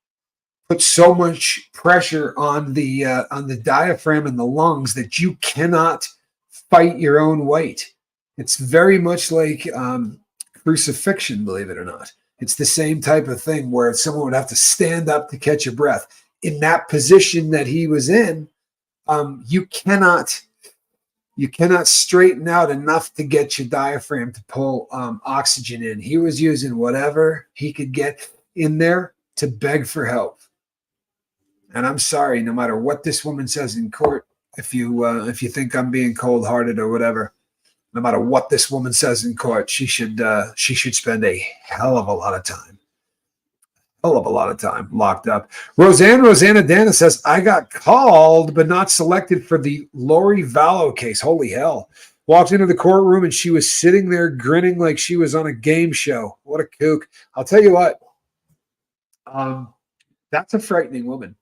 puts so much pressure on the diaphragm and the lungs that you cannot fight your own weight. It's very much like crucifixion, believe it or not. It's the same type of thing where someone would have to stand up to catch a breath. In that position that he was in, you cannot straighten out enough to get your diaphragm to pull oxygen in. He was using whatever he could get in there to beg for help. And I'm sorry, no matter what this woman says in court, if you think I'm being cold-hearted or whatever, no matter what this woman says in court, she should spend a hell of a lot of time locked up. Rosanna Dana says, I got called but not selected for the Lori Vallow case. Holy hell. Walked into the courtroom and she was sitting there grinning like she was on a game show. What a kook. I'll tell you what. That's a frightening woman,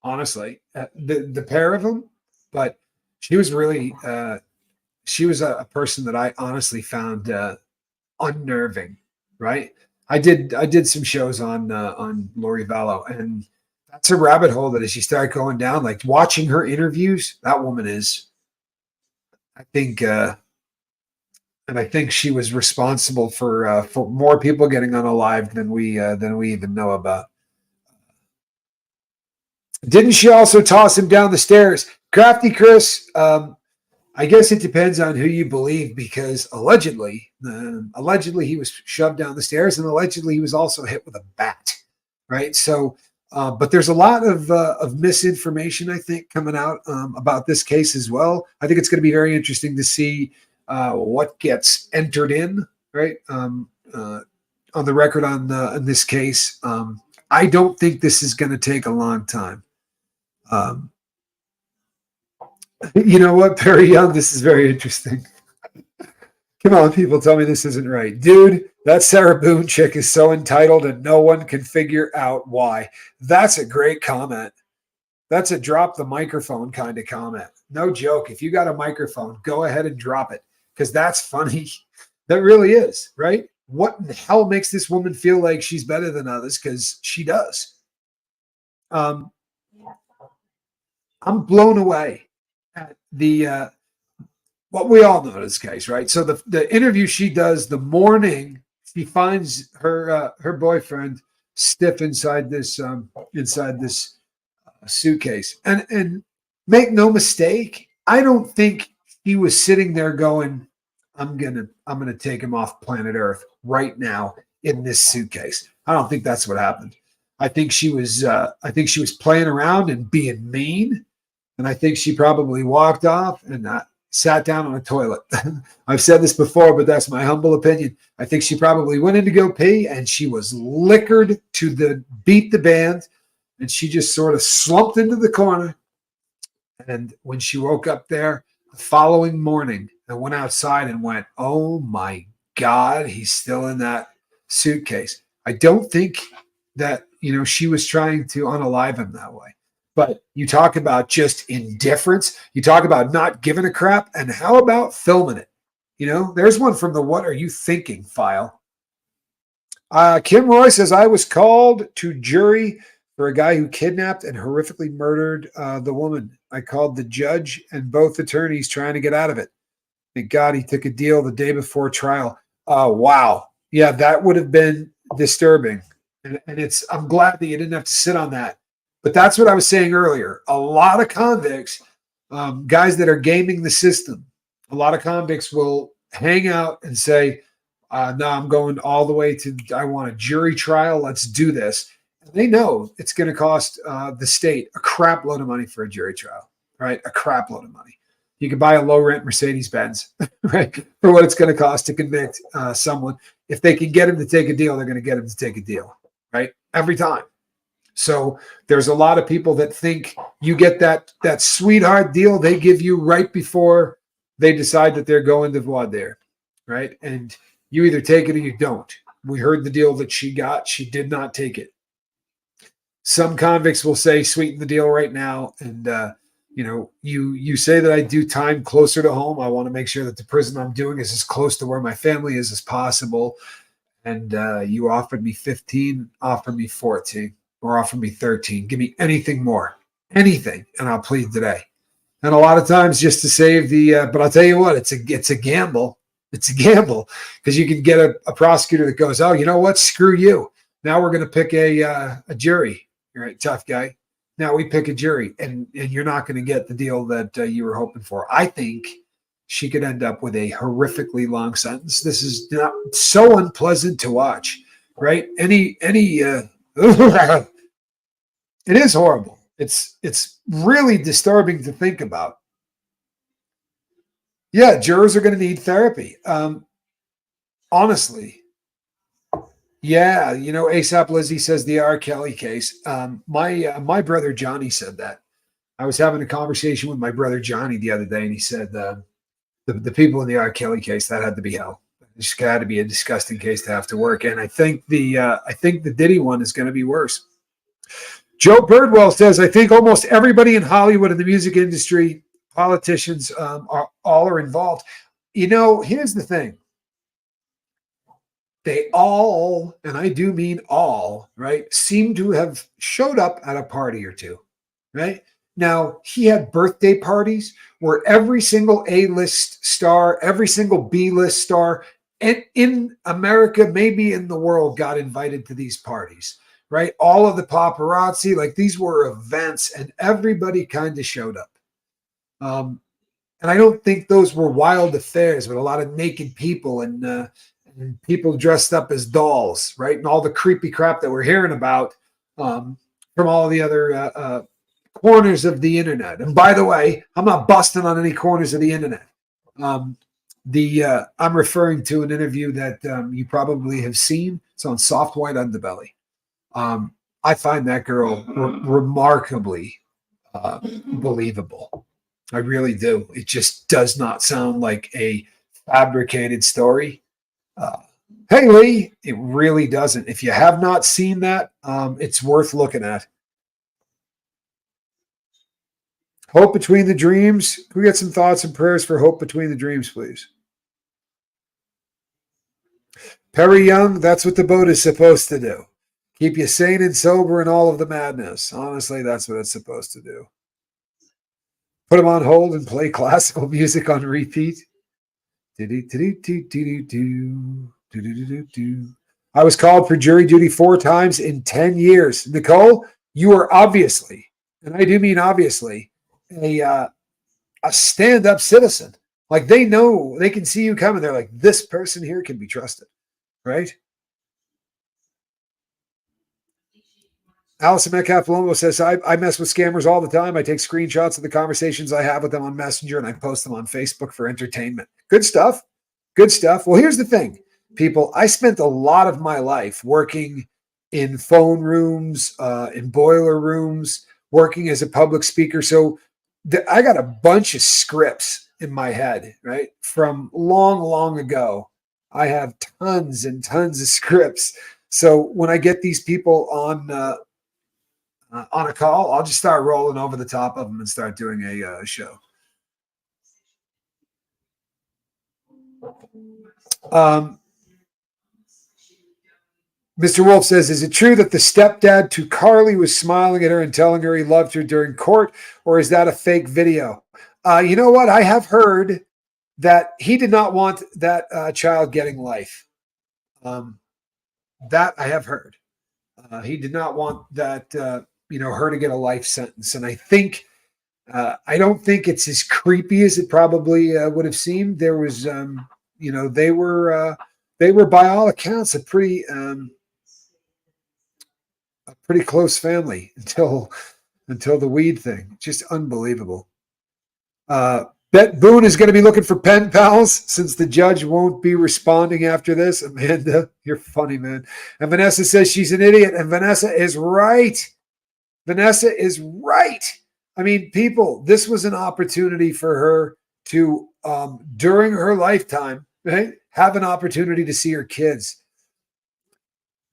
honestly. The pair of them, but she was really she was a person that I honestly found unnerving, right? I did some shows on Lori Vallow, and that's a rabbit hole that as you start going down, like watching her interviews, that woman is, I think, and I think she was responsible for more people getting unalived than we even know about. Didn't she also toss him down the stairs? Crafty Chris, I guess it depends on who you believe, because allegedly he was shoved down the stairs, and allegedly he was also hit with a bat, right? So, but there's a lot of misinformation, I think, coming out about this case as well. I think it's going to be very interesting to see what gets entered in, right, on the record on this case. I don't think this is going to take a long time. You know what, Perry Young? This is very interesting. Come on, people, tell me this isn't right. Dude, that Sarah Boone chick is so entitled and no one can figure out why. That's a great comment. That's a drop the microphone kind of comment. No joke. If you got a microphone, go ahead and drop it, because that's funny. That really is, right? What in the hell makes this woman feel like she's better than others? Because she does. I'm blown away at the what we all know in this case, right? So the interview she does the morning she finds her boyfriend stiff inside this suitcase, and make no mistake, I don't think he was sitting there going, I'm gonna take him off planet Earth right now in this suitcase. I don't think that's what happened. I think she was playing around and being mean. And I think she probably walked off and sat down on a toilet. I've said this before, but that's my humble opinion. I think she probably went in to go pee, and she was liquored to beat the band, and she just sort of slumped into the corner. And when she woke up there the following morning and went outside and went, oh my God, he's still in that suitcase. I don't think that, she was trying to unalive him that way. But you talk about just indifference. You talk about not giving a crap. And how about filming it? There's one from the What Are You Thinking file. Kim Roy says, I was called to jury for a guy who kidnapped and horrifically murdered the woman. I called the judge and both attorneys trying to get out of it. Thank God he took a deal the day before trial. Wow. Yeah, that would have been disturbing. And I'm glad that you didn't have to sit on that. But that's what I was saying earlier. A lot of convicts, guys that are gaming the system, a lot of convicts will hang out and say, no, I'm going all the way to, I want a jury trial. Let's do this. And they know it's going to cost the state a crap load of money for a jury trial. right? A crap load of money. You could buy a low rent Mercedes Benz, right, for what it's going to cost to convict someone. If they can get him to take a deal, they're going to get him to take a deal, right? Every time. So there's a lot of people that think you get that sweetheart deal they give you right before they decide that they're going to voir dire, right? And you either take it or you don't. We heard the deal that she got. She did not take it. Some convicts will say, sweeten the deal right now. And, you say that I do time closer to home. I want to make sure that the prison I'm doing is as close to where my family is as possible. And you offered me 15, offer me 14, or offer me 13. Give me anything more, anything, and I'll plead today. And a lot of times just to save but I'll tell you what, it's a gamble. It's a gamble because you can get a prosecutor that goes, oh, you know what? Screw you. Now we're going to pick a jury. You're right, tough guy. Now we pick a jury, and you're not going to get the deal that you were hoping for. I think she could end up with a horrifically long sentence. This is not so unpleasant to watch, right? It is horrible. It's really disturbing to think about. Yeah, jurors are going to need therapy. Honestly. Yeah, ASAP Lizzie says the R. Kelly case. My brother Johnny said that. I was having a conversation with my brother Johnny the other day, and he said the people in the R. Kelly case, that had to be hell. It just had to be a disgusting case to have to work. And I think the Diddy one is going to be worse. Joe Birdwell says, I think almost everybody in Hollywood and the music industry, politicians, are involved. Here's the thing. They all, and I do mean all, right, seem to have showed up at a party or two, right? Now, he had birthday parties where every single A-list star, every single B-list star in America, maybe in the world, got invited to these parties, right? All of the paparazzi, like these were events, and everybody kind of showed up. And I don't think those were wild affairs with a lot of naked people and people dressed up as dolls, right? And all the creepy crap that we're hearing about from all the other corners of the internet. And by the way, I'm not busting on any corners of the internet. I'm referring to an interview that you probably have seen. It's on Soft White Underbelly. I find that girl remarkably believable. I really do. It just does not sound like a fabricated story. Hey, Lee, it really doesn't. If you have not seen that, it's worth looking at. Hope Between the Dreams. Can we get some thoughts and prayers for Hope Between the Dreams, please? Perry Young, that's what the boat is supposed to do. Keep you sane and sober in all of the madness. Honestly, that's what it's supposed to do. Put them on hold and play classical music on repeat. I was called for jury duty 4 times in 10 years. Nicole, you are obviously, and I do mean obviously, a stand-up citizen. Like they know, they can see you coming. They're like, this person here can be trusted, right? Allison Metcalf-Palumbo says, I mess with scammers all the time. I take screenshots of the conversations I have with them on Messenger, and I post them on Facebook for entertainment. Good stuff. Good stuff. Well, here's the thing, people. I spent a lot of my life working in phone rooms, in boiler rooms, working as a public speaker. So I got a bunch of scripts in my head, right? From long, long ago. I have tons and tons of scripts. So when I get these people on a call, I'll just start rolling over the top of them and start doing a show. Mr. Wolf says, is it true that the stepdad to Carly was smiling at her and telling her he loved her during court, or is that a fake video? You know what? I have heard that he did not want that child getting life. That I have heard. He did not want that, her to get a life sentence. And I think, I don't think it's as creepy as it probably would have seemed. There was, they were by all accounts a pretty close family until the weed thing. Just unbelievable. Bet Boone is going to be looking for pen pals since the judge won't be responding after this. Amanda, you're funny, man. And Vanessa says she's an idiot, and Vanessa is right. Vanessa is right. I mean, people, this was an opportunity for her to, during her lifetime, right, have an opportunity to see her kids.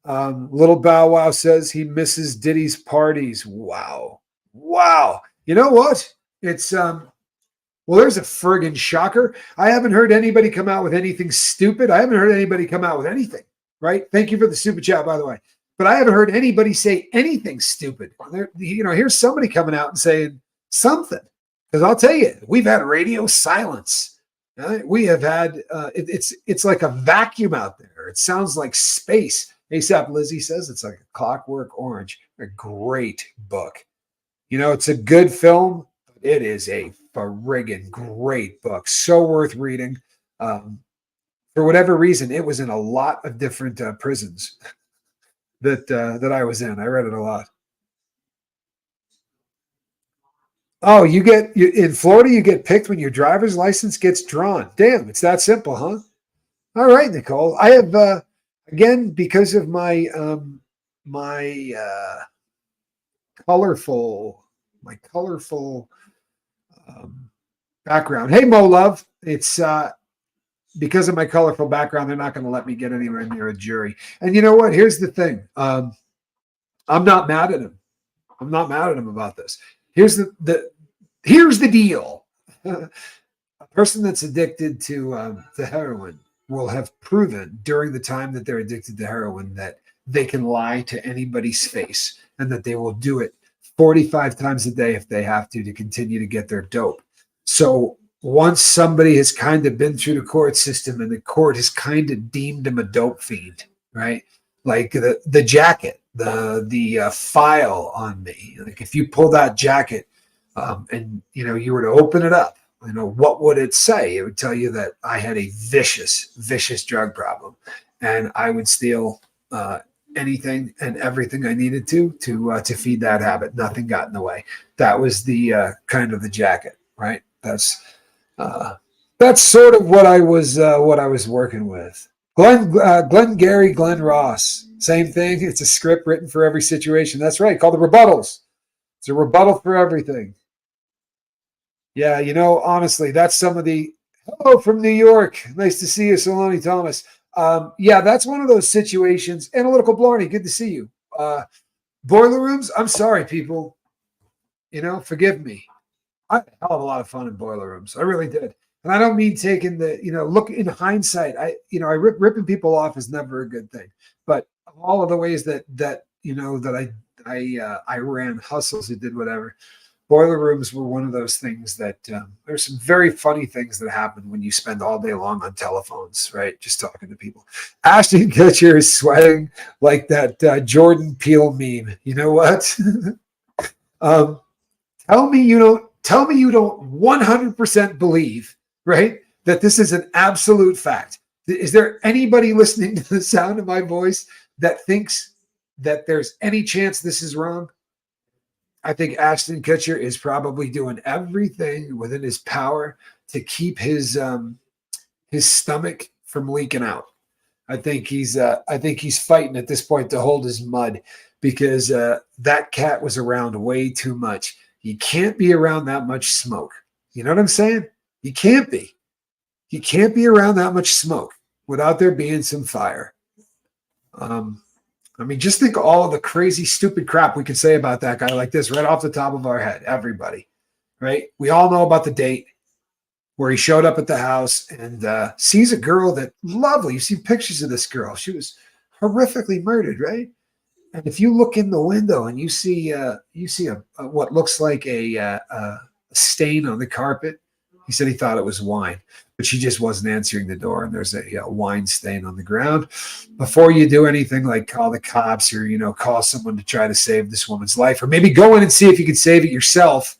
Little Bow Wow says he misses Diddy's parties. Wow. Wow. You know what? It's, well, there's a friggin' shocker. I haven't heard anybody come out with anything stupid. I haven't heard anybody come out with anything, right? Thank you for the super chat, by the way. But I haven't heard anybody say anything stupid. Here's somebody coming out and saying something. Because I'll tell you, we've had radio silence. Right? We have had, it's like a vacuum out there. It sounds like space. ASAP Lizzie says it's like a Clockwork Orange. A great book. It's a good film. It is a friggin' great book. So worth reading. For whatever reason, it was in a lot of different prisons that I was in. I read it a lot. Oh, in Florida, you get picked when your driver's license gets drawn. Damn, it's that simple, huh? All right, Nicole. I have again, because of my colorful background. Hey, Mo Love. It's because of my colorful background, they're not going to let me get anywhere near a jury. And you know what? Here's the thing. I'm not mad at him. I'm not mad at him about this. Here's the deal. A person that's addicted to heroin will have proven during the time that they're addicted to heroin that they can lie to anybody's face and that they will do it 45 times a day if they have to continue to get their dope. So once somebody has kind of been through the court system and the court has kind of deemed him a dope fiend, right? Like the jacket, the file on me. Like if you pull that jacket and you were to open it up, what would it say? It would tell you that I had a vicious drug problem, and I would steal anything and everything I needed to feed that habit. Nothing got in the way. That was the kind of the jacket, right? That's sort of what I was working with. Glenn Gary, Glenn Ross, same thing. It's a script written for every situation. That's right, called the rebuttals. It's a rebuttal for everything. Yeah, honestly, that's some of the hello from New York. Nice to see you, Solani Thomas. Yeah, that's one of those situations. Analytical Blarney, good to see you. Boiler rooms, I'm sorry, people. Forgive me. I had a hell of a lot of fun in boiler rooms. I really did. And I don't mean taking look in hindsight. Ripping people off is never a good thing. But all of the ways that I ran hustles, that did whatever. Boiler rooms were one of those things that there's some very funny things that happen when you spend all day long on telephones, right? Just talking to people. Ashton Kutcher is sweating like that Jordan Peele meme. You know what? Tell me you don't 100% believe, right, that this is an absolute fact. Is there anybody listening to the sound of my voice that thinks that there's any chance this is wrong? I think Ashton Kutcher is probably doing everything within his power to keep his stomach from leaking out. I think he's fighting at this point to hold his mud because that cat was around way too much. You can't be around that much smoke. You know what I'm saying? You can't be. You can't be around that much smoke without there being some fire. Just think of all of the crazy, stupid crap we could say about that guy like this right off the top of our head. Everybody, right? We all know about the date where he showed up at the house and sees a girl that lovely. You see pictures of this girl. She was horrifically murdered, right? And if you look in the window and you see what looks like a stain on the carpet, he said he thought it was wine, but she just wasn't answering the door, and there's a wine stain on the ground. Before you do anything like call the cops or call someone to try to save this woman's life, or maybe go in and see if you can save it yourself,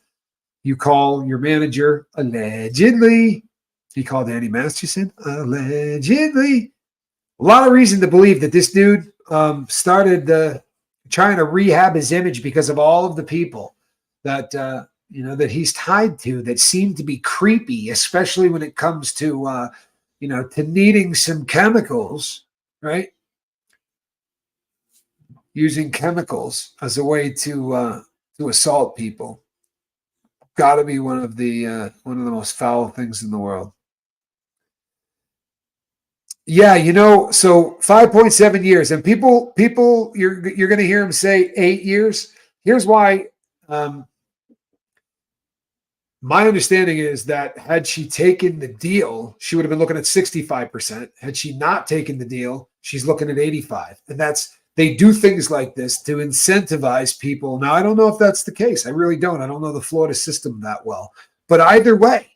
you call your manager. Allegedly, he called Andy Masterson. Allegedly, a lot of reason to believe that this dude started trying to rehab his image because of all of the people that that he's tied to that seem to be creepy, especially when it comes to, to needing some chemicals, right? Using chemicals as a way to assault people. Got to be one of the most foul things in the world. Yeah, so 5.7 years, and people, you're going to hear him say 8 years. Here's why. My understanding is that had she taken the deal, she would have been looking at 65%. Had she not taken the deal, she's looking at 85. And they do things like this to incentivize people. Now, I don't know if that's the case. I really don't. I don't know the Florida system that well. But either way,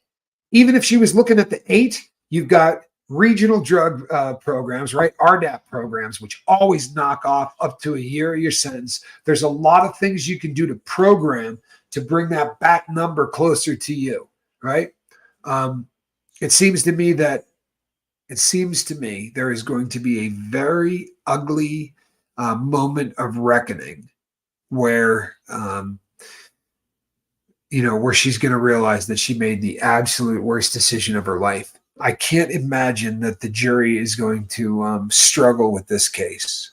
even if she was looking at the 8, you've got regional drug programs, right? RDAP programs, which always knock off up to a year of your sentence. There's a lot of things you can do to program to bring that back number closer to you, right? It seems to me there is going to be a very ugly moment of reckoning where, where she's going to realize that she made the absolute worst decision of her life. I can't imagine that the jury is going to struggle with this case.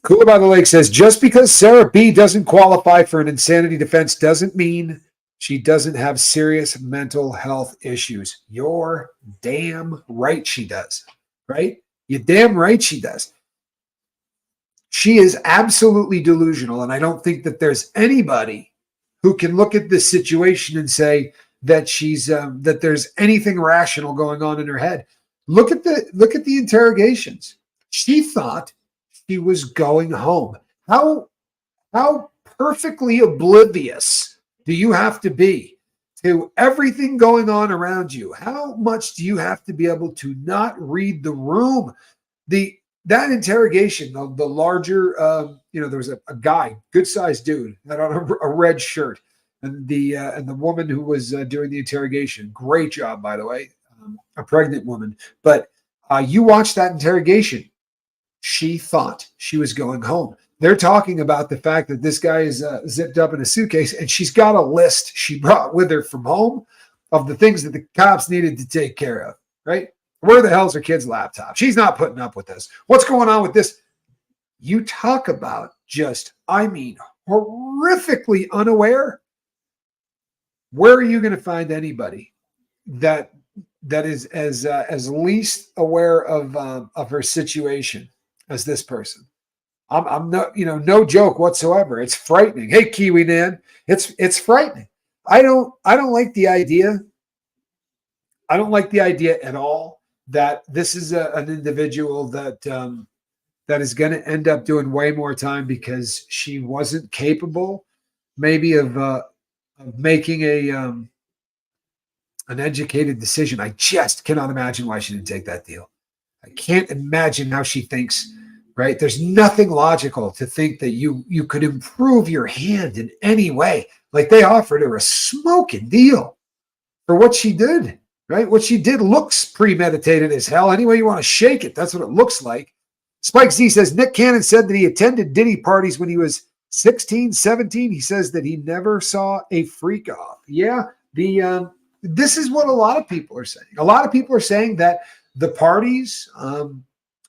Cooler by the Lake says, just because Sarah B doesn't qualify for an insanity defense doesn't mean she doesn't have serious mental health issues. You're damn right she does, right? You're damn right she does. She is absolutely delusional, and I don't think that there's anybody who can look at this situation and say that she's that there's anything rational going on in her head. Look at the interrogations. She thought she was going home. How perfectly oblivious do you have to be to everything going on around you? How much do you have to be able to not read the room? That interrogation, the larger, there was a guy, good-sized dude, had on a red shirt, and the woman who was doing the interrogation, great job, by the way, a pregnant woman. But you watch that interrogation. She thought she was going home. They're talking about the fact that this guy is zipped up in a suitcase, and she's got a list she brought with her from home of the things that the cops needed to take care of, right? Where the hell's her kid's laptop? She's not putting up with this. What's going on with this? You talk about horrifically unaware. Where are you going to find anybody that is as least aware of her situation as this person? I'm not, no joke whatsoever. It's frightening. Hey, Kiwi Nan, it's frightening. I don't like the idea. I don't like the idea at all that this is an individual that is going to end up doing way more time because she wasn't capable, maybe of making an educated decision. I just cannot imagine why she didn't take that deal. I can't imagine how she thinks. Right? There's nothing logical to think that you could improve your hand in any way. Like, they offered her a smoking deal for what she did. Right? What she did looks premeditated as hell. Any way you want to shake it, that's what it looks like. Spike Z says, Nick Cannon said that he attended Diddy parties when he was 16, 17. He says that he never saw a freak off. Yeah, this is what a lot of people are saying. A lot of people are saying that the parties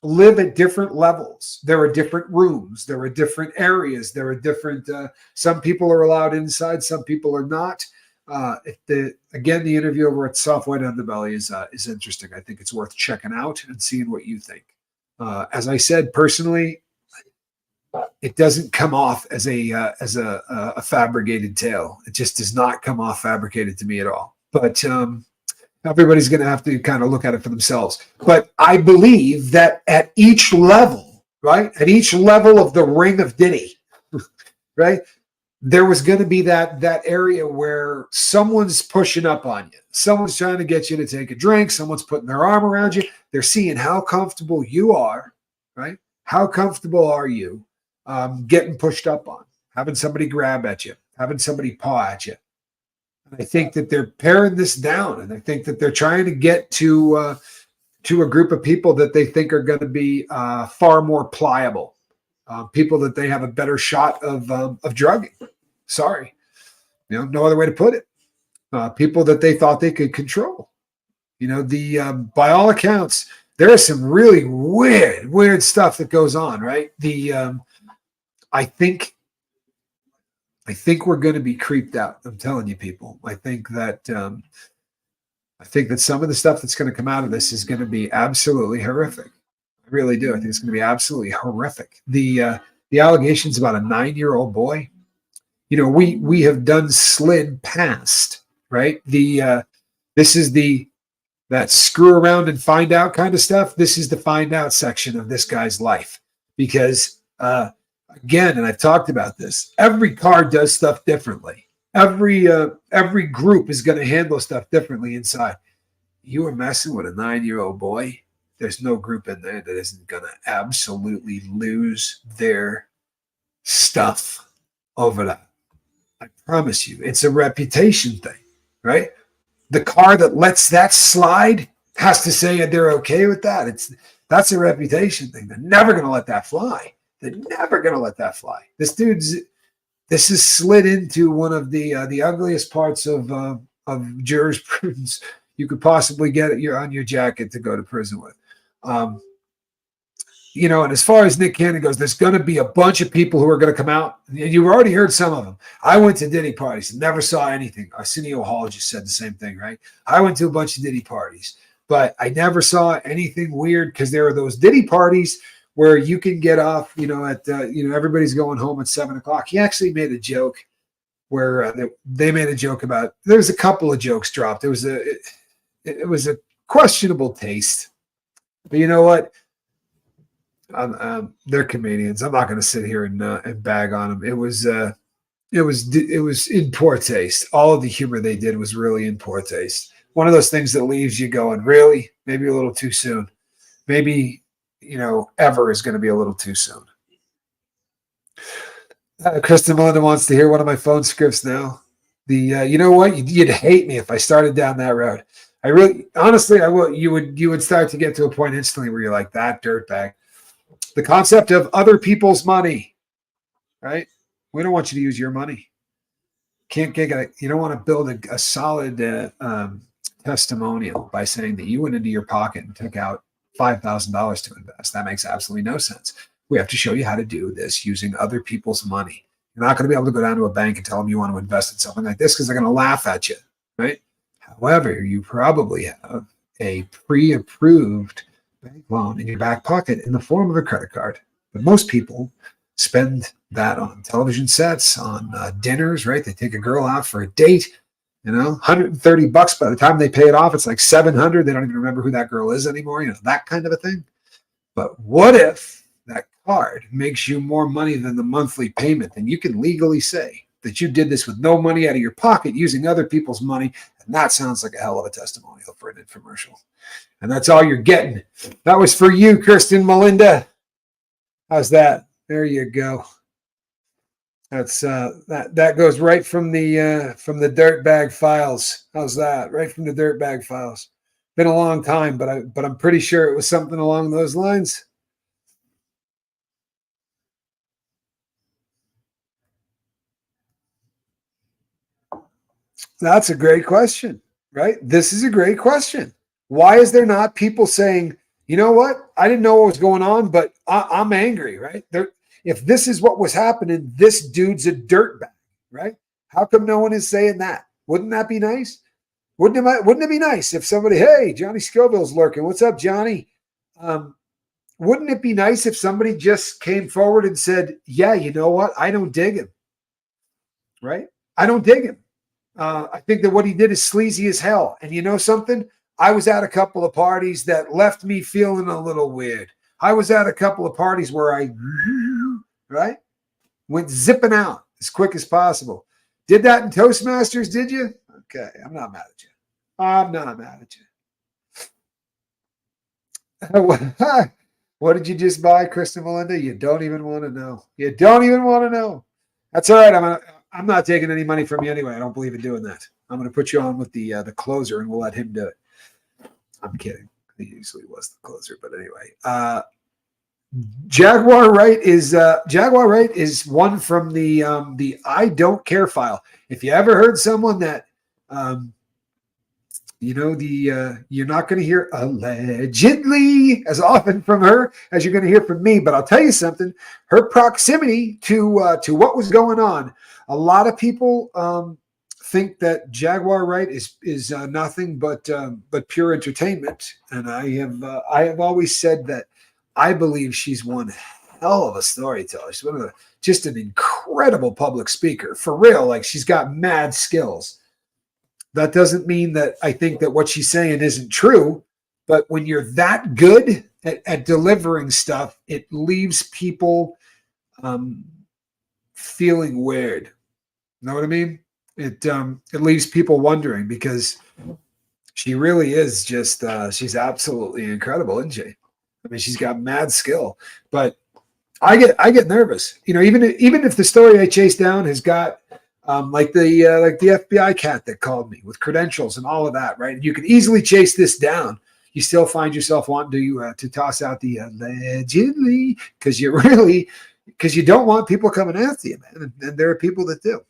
live at different levels. There are different rooms. There are different areas. There are different, some people are allowed inside, some people are not. The interview over at Soft White Underbelly is interesting. I think it's worth checking out and seeing what you think. As I said, personally, it doesn't come off as a fabricated tale. It just does not come off fabricated to me at all. But everybody's going to have to kind of look at it for themselves. But I believe that at each level, right, at each level of the ring of Diddy, right, there was going to be that area where someone's pushing up on you. Someone's trying to get you to take a drink. Someone's putting their arm around you. They're seeing how comfortable you are, right? How comfortable are you getting pushed up on, having somebody grab at you, having somebody paw at you. I think that they're paring this down, and I think that they're trying to get to a group of people that they think are going to be far more pliable, people that they have a better shot of drugging. Sorry. No other way to put it. People that they thought they could control. By all accounts, there is some really weird stuff that goes on, right? I think we're going to be creeped out. I'm telling you, people. I think that some of the stuff that's going to come out of this is going to be absolutely horrific. I really do. I think it's going to be absolutely horrific. The allegations about a 9-year-old boy. We have done slid past, right? This is that screw around and find out kind of stuff. This is the find out section of this guy's life, because again, and I've talked about this, every car does stuff differently. Every group is going to handle stuff differently inside. You are messing with a 9-year-old boy. There's no group in there that isn't going to absolutely lose their stuff over that. I promise you, it's a reputation thing, right? The car that lets that slide has to say that they're okay with that. That's a reputation thing. They're never going to let that fly. They're never going to let that fly. This is slid into one of the ugliest parts of jurisprudence you could possibly get on your jacket to go to prison with. And as far as Nick Cannon goes, there's going to be a bunch of people who are going to come out. And you've already heard some of them. I went to Diddy parties and never saw anything. Arsenio Hall just said the same thing, right? I went to a bunch of Diddy parties, but I never saw anything weird, because there are those Diddy parties where you can get off, everybody's going home at 7:00. He actually made a joke where they made a joke about, there's a couple of jokes dropped. It was a questionable taste, but you know what? They're comedians. I'm not going to sit here and bag on them. It was in poor taste. All of the humor they did was really in poor taste. One of those things that leaves you going, really? Maybe a little too soon. Maybe, ever is going to be a little too soon. Kristen Melinda wants to hear one of my phone scripts now. You know what? You'd hate me if I started down that road. I really, honestly, I will. You would start to get to a point instantly where you're like, that dirtbag. The concept of other people's money, right? We don't want you to use your money. You don't want to build a solid testimonial by saying that you went into your pocket and took out $5,000 to invest. That makes absolutely no sense. We have to show you how to do this using other people's money. You're not going to be able to go down to a bank and tell them you want to invest in something like this, because they're going to laugh at you, right? However, you probably have a pre-approved bank loan in your back pocket in the form of a credit card. But most people spend that on television sets, on dinners, right? They take a girl out for a date, $130 by the time they pay it off. It's like $700. They don't even remember who that girl is anymore, that kind of a thing. But what if that card makes you more money than the monthly payment? Then you can legally say that you did this with no money out of your pocket using other people's money. And that sounds like a hell of a testimonial for an infomercial. And that's all you're getting. That was for you, Kristen Melinda. How's that? There you go. That's that goes right from the Dirtbag Files. How's that? Right from the Dirtbag Files. Been a long time, but I'm pretty sure it was something along those lines. That's a great question, right? This is a great question. Why is there not people saying, you know what? I didn't know what was going on, but I'm angry, right? If this is what was happening, this dude's a dirtbag, right? How come no one is saying that? Wouldn't that be nice? Wouldn't it be nice if somebody, hey, Johnny Scoville's lurking. What's up, Johnny? Wouldn't it be nice if somebody just came forward and said, yeah, you know what? I don't dig him, right? I don't dig him. I think that what he did is sleazy as hell. And you know something? I was at a couple of parties that left me feeling a little weird. I was at a couple of parties where I, right, went zipping out as quick as possible. Did that in Toastmasters, did you? Okay, I'm not mad at you. I'm not mad at you. What did you just buy, Kristen Melinda? You don't even want to know. You don't even want to know. That's all right. I'm not taking any money from you anyway. I don't believe in doing that. I'm going to put you on with the closer, and we'll let him do it. I'm kidding. He usually was the closer, but anyway. Jaguar Wright is one from the I don't care file. If you ever heard someone that um, you're not going to hear allegedly as often from her as you're going to hear from me, but I'll tell you something. Her proximity to what was going on. A lot of people think that Jaguar Wright is nothing but pure entertainment, and I have always said that I believe she's one hell of a storyteller. She's just an incredible public speaker for real. Like, she's got mad skills. That doesn't mean that I think that what she's saying isn't true, but when you're that good at delivering stuff, it leaves people feeling weird. Know what I mean? It leaves people wondering, because she really is just she's absolutely incredible, isn't she? I mean, she's got mad skill, but I get nervous. Even if the story I chase down has got like the FBI cat that called me with credentials and all of that, right? And you can easily chase this down. You still find yourself wanting to toss out the allegedly, because you don't want people coming after you, man. And there are people that do.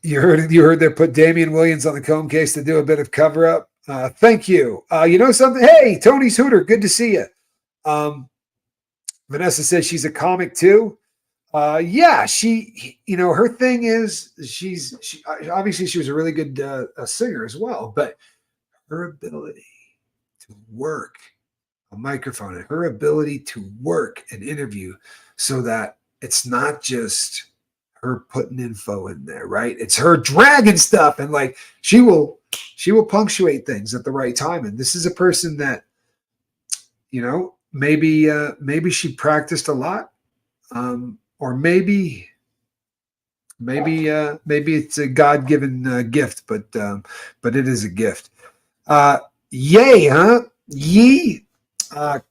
You heard they put Damian Williams on the comb case to do a bit of cover up. Thank you. You know something? Hey, Tony's Hooter, good to see you. Vanessa says she's a comic too. Yeah, her thing is she obviously she was a really good a singer as well, but her ability to work a microphone and her ability to work an interview so that it's not just her putting info in there, right? It's her dragging stuff, and like she will punctuate things at the right time. And this is a person that, maybe she practiced a lot, or maybe it's a God-given gift, but it is a gift. Yay, huh? Yee.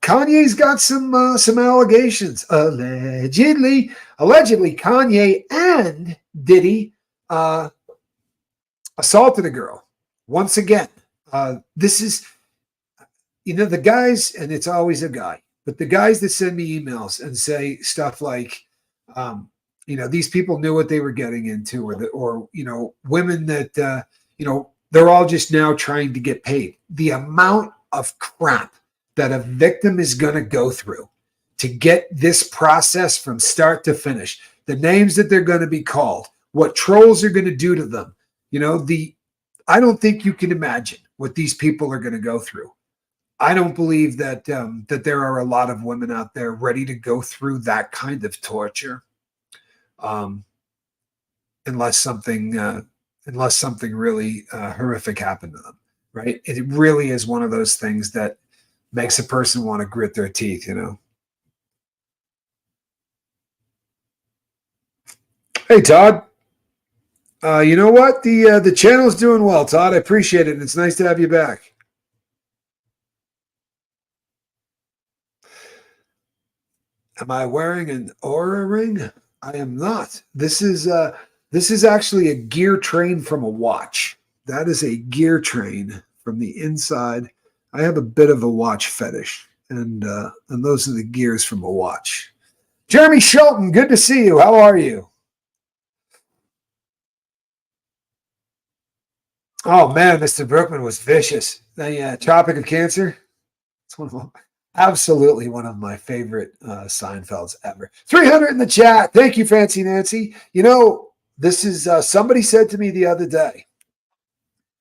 Kanye's got some allegations. Allegedly, Kanye and Diddy assaulted a girl once again. This is, the guys, and it's always a guy, but the guys that send me emails and say stuff like, these people knew what they were getting into, or women that, they're all just now trying to get paid. The amount of crap that a victim is going to go through to get this process from start to finish, the names that they're going to be called, what trolls are going to do to them. I don't think you can imagine what these people are going to go through. I don't believe that that there are a lot of women out there ready to go through that kind of torture, unless something really horrific happened to them. Right? It really is one of those things that makes a person want to grit their teeth. Hey, Todd. You know what? The channel's doing well, Todd. I appreciate it, and it's nice to have you back. Am I wearing an Oura ring? I am not. This is actually a gear train from a watch. That is a gear train from the inside. I have a bit of a watch fetish, and those are the gears from a watch. Jeremy Shelton, good to see you. How are you? Oh man, Mr. Brookman was vicious. The Tropic of Cancer. It's absolutely one of my favorite Seinfelds ever. 300 in the chat. Thank you, Fancy Nancy. This is somebody said to me the other day,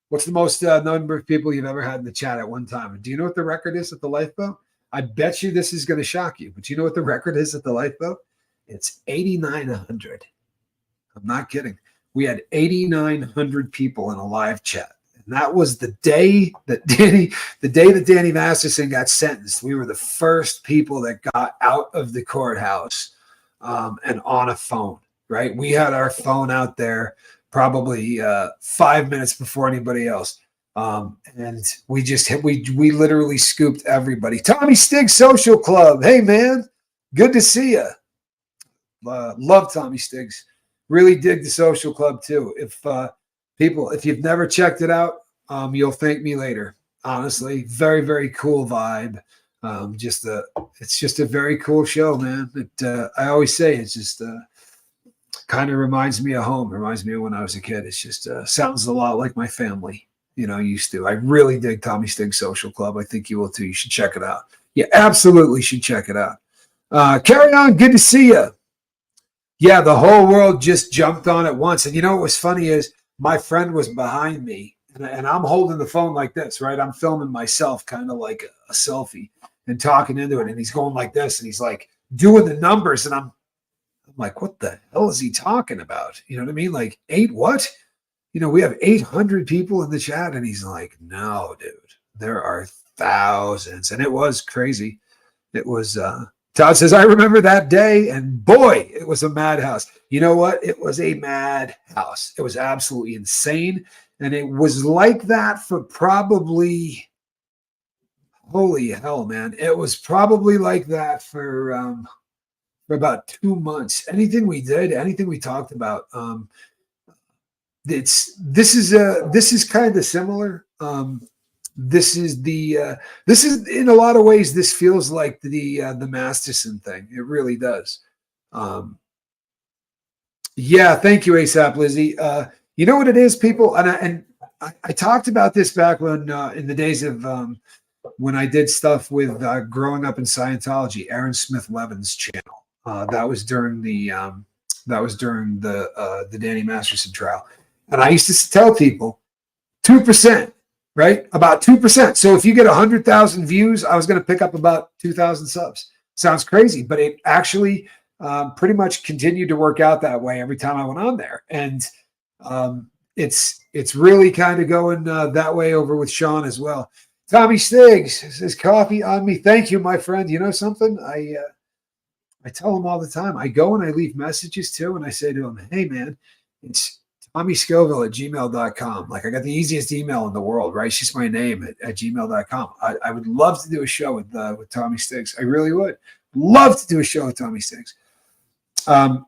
what's the most number of people you've ever had in the chat at one time? Do you know what the record is at the Lifeboat? I bet you this is going to shock you, but you know what the record is at the Lifeboat? It's 8,900. I'm not kidding. We had 8,900 people in a live chat. And that was the day that Danny Masterson got sentenced. We were the first people that got out of the courthouse and on a phone, right? We had our phone out there probably 5 minutes before anybody else. And we literally scooped everybody. Tommy Stiggs Social Club. Hey, man, good to see you. Love Tommy Stiggs. Really dig the Social Club too. If People, if you've never checked it out, you'll thank me later. Honestly, very, very cool vibe. It's just a very cool show, man. I always say it's just kind of reminds me of home. Reminds me of when I was a kid. It's just sounds a lot like my family, used to. I really dig Tommy Stig's Social Club. I think you will too. You should check it out. You absolutely should check it out. Carry on. Good to see you. Yeah, the whole world just jumped on at once. And what was funny is my friend was behind me, and I'm holding the phone like this, right? I'm filming myself kind of like a selfie and talking into it. And he's going like this, and he's like doing the numbers. And I'm like, what the hell is he talking about? You know what I mean? Like, eight what? We have 800 people in the chat. And he's like, no, dude, there are thousands. And it was crazy. It was, Todd says, I remember that day, and boy, it was a madhouse. You know what? It was a madhouse. It was absolutely insane. And it was like that for probably, holy hell, man. It was probably like that for about 2 months. Anything we did, anything we talked about, this is kind of similar. This is in a lot of ways, this feels like the Masterson thing. It really does. Yeah, thank you, ASAP Lizzie. You know what it is, people, and I talked about this back when in the days of when I did stuff with growing up in Scientology, Aaron Smith Levin's channel. That was during the Danny Masterson trial, and I used to tell people 2%. Right? About 2%. So if you get 100,000 views, I was going to pick up about 2,000 subs. Sounds crazy, but it actually pretty much continued to work out that way every time I went on there. And it's really kind of going that way over with Sean as well. Tommy Stiggs says, coffee on me. Thank you, my friend. You know something? I tell him all the time. I go and I leave messages too, and I say to him, hey, man, it's TommyScoville@gmail.com. Like, I got the easiest email in the world, right? It's just my name at gmail.com. I would love to do a show with Tommy Stiggs. I really would love to do a show with Tommy Stiggs.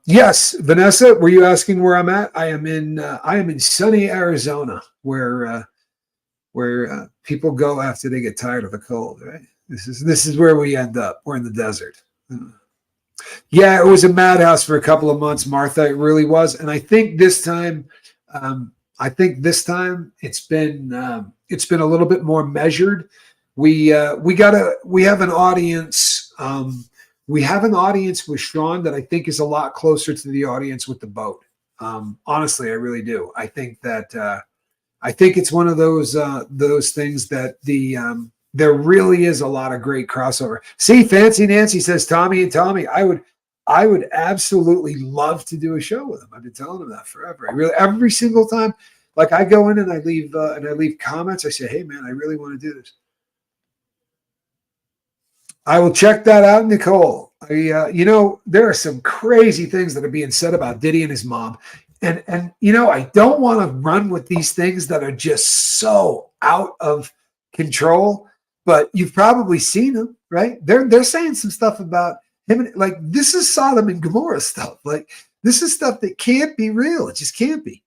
Yes, Vanessa, were you asking where I'm at? I am in sunny Arizona, where people go after they get tired of the cold, right? This is where we end up. We're in the desert. Yeah, it was a madhouse for a couple of months, Martha. It really was, and I think this time, it's been a little bit more measured. We have an audience. We have an audience with Sean that I think is a lot closer to the audience with the boat. Honestly, I really do. I think it's one of those things that there really is a lot of great crossover. See, Fancy Nancy says Tommy and Tommy. I would absolutely love to do a show with him. I've been telling him that forever. Every single time, like, I go in and I leave comments. I say, hey man, I really want to do this. I will check that out, Nicole. There are some crazy things that are being said about Diddy and his mom. And I don't want to run with these things that are just so out of control. But you've probably seen them, right? They're saying some stuff about him, and, like, this is Sodom and Gomorrah stuff. Like, this is stuff that can't be real. It just can't be.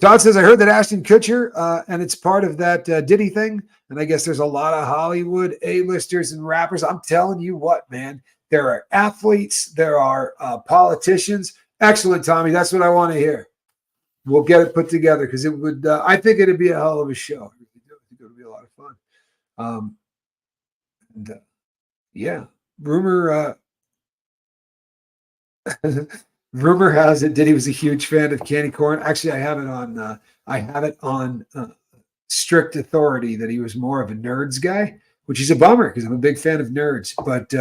Todd says, I heard that Ashton Kutcher, and it's part of that Diddy thing. And I guess there's a lot of Hollywood A-listers and rappers. I'm telling you what, man. There are athletes. There are politicians. Excellent, Tommy. That's what I want to hear. We'll get it put together because it would. I think it'd be a hell of a show. I really do. I think it would be a lot of fun. Yeah, rumor rumor has it Diddy was a huge fan of candy corn. Actually, I have it on strict authority that he was more of a nerds guy, which is a bummer because I'm a big fan of nerds. But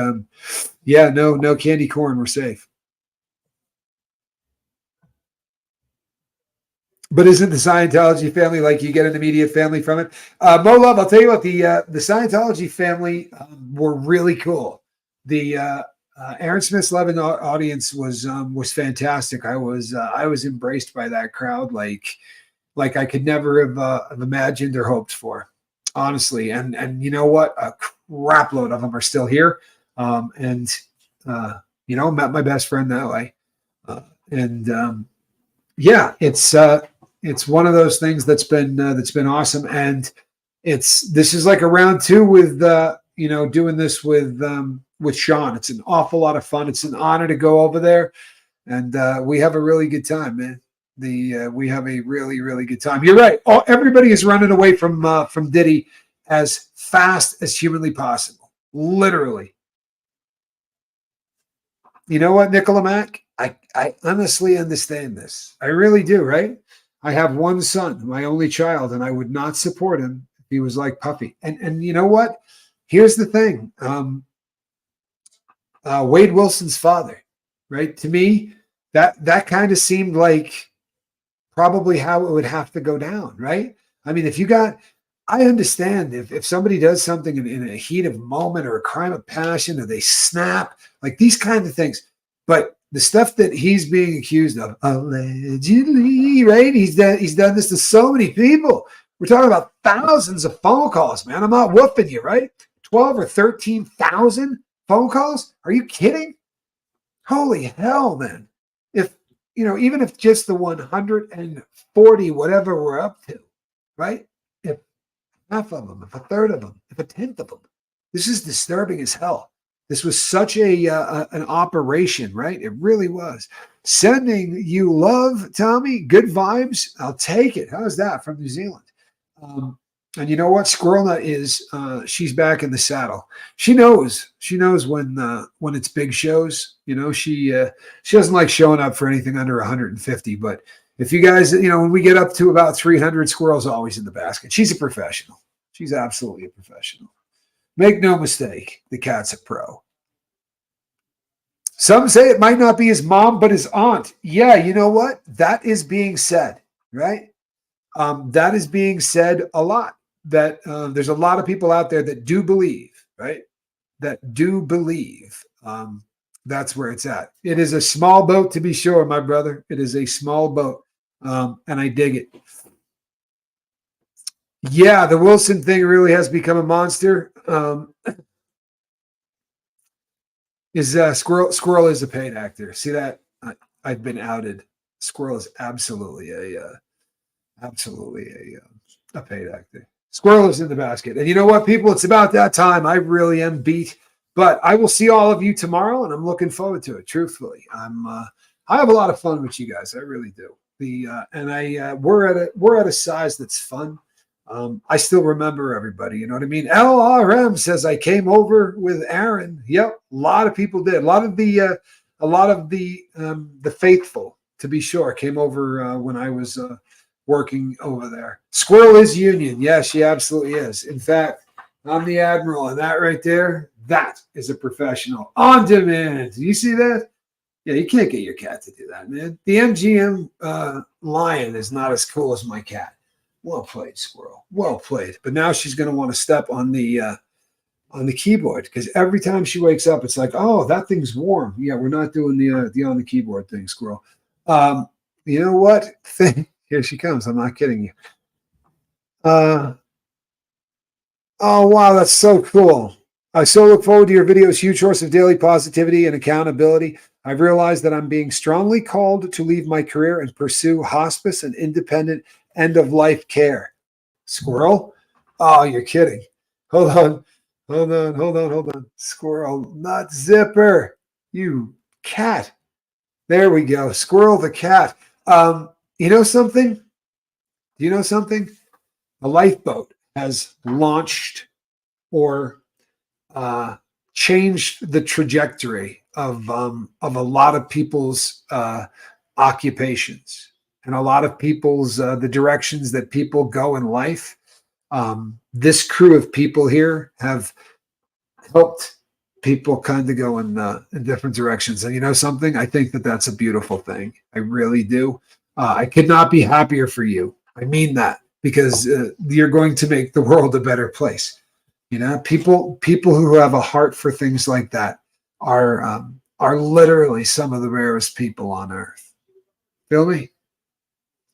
yeah, no candy corn. We're safe. But isn't the Scientology family like you get an immediate family from it? Mo Love, I'll tell you what, the Scientology family were really cool. The Aaron Smith's Levin audience was fantastic. I was embraced by that crowd like I could never have imagined or hoped for, honestly. And you know what? A crap load of them are still here. Met my best friend that way. Yeah, it's it's one of those things that's been awesome, and this is like a round two with doing this with Sean. It's an awful lot of fun. It's an honor to go over there, and we have a really good time, man. We have a really, really good time. You're right. Everybody is running away from Diddy as fast as humanly possible. Literally. You know what, Nicola Mack? I honestly understand this. I really do, right? I have one son, my only child, and I would not support him if he was like Puffy. And you know what? Here's the thing. Wade Wilson's father, right? To me, that kind of seemed like probably how it would have to go down, right? I mean, I understand if somebody does something in a heat of moment or a crime of passion or they snap, like these kinds of things. But the stuff that he's being accused of, allegedly, right? He's done this to so many people. We're talking about thousands of phone calls, man. I'm not whooping you, right? 12 or 13,000 phone calls? Are you kidding? Holy hell, man. Even if just the 140, whatever we're up to, right? If half of them, if a third of them, if a tenth of them, this is disturbing as hell. This was such an operation, right? It really was. Sending you love, Tommy. Good vibes. I'll take it. How's that from New Zealand? And you know what? Squirrel Nut is. She's back in the saddle. She knows. She knows when it's big shows. She doesn't like showing up for anything under 150. But if you guys, when we get up to about 300, Squirrel's always in the basket. She's a professional. She's absolutely a professional. Make no mistake, the cat's a pro. Some say it might not be his mom, but his aunt. Yeah, you know what? That is being said, right? That is being said a lot. That there's a lot of people out there that do believe, right? That do believe. That's where it's at. It is a small boat, to be sure, my brother. It is a small boat, and I dig it. Yeah, the Wilson thing really has become a monster. Squirrel is a paid actor. See that? I've been outed. Squirrel is absolutely a paid actor. Squirrel is in the basket. And you know what, people? It's about that time. I really am beat. But I will see all of you tomorrow, and I'm looking forward to it. Truthfully, I have a lot of fun with you guys. I really do. We're at a size that's fun. I still remember everybody. You know what I mean? LRM says I came over with Aaron. Yep, a lot of people did. A lot of the faithful, to be sure, came over when I was working over there. Squirrel is union. Yes, she absolutely is. In fact, I'm the admiral, and that right there, that is a professional on demand. Do you see that? Yeah, you can't get your cat to do that, man. The MGM lion is not as cool as my cat. Well played, Squirrel. Well played. But now she's going to want to step on the keyboard because every time she wakes up, it's like, oh, that thing's warm. Yeah, we're not doing the on the keyboard thing, Squirrel. You know what? Here she comes. I'm not kidding you. Oh wow, that's so cool. I so look forward to your videos. Huge source of daily positivity and accountability. I've realized that I'm being strongly called to leave my career and pursue hospice and independent end-of-life care. Squirrel? Oh, you're kidding. Hold on. Squirrel, not Zipper. You cat. There we go. Squirrel the cat. You know something? Do you know something? A lifeboat has launched or changed the trajectory of a lot of people's occupations and a lot of people's the directions that people go in life. This crew of people here have helped people kind of go in different directions. And you know something? I think that that's a beautiful thing. I really do. I could not be happier for you. I mean that because you're going to make the world a better place. You know, people who have a heart for things like that are literally some of the rarest people on earth. Feel me?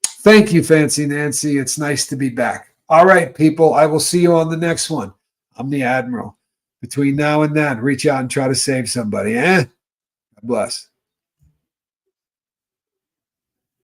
Thank you, Fancy Nancy. It's nice to be back. All right, people. I will see you on the next one. I'm the Admiral. Between now and then, reach out and try to save somebody. God bless.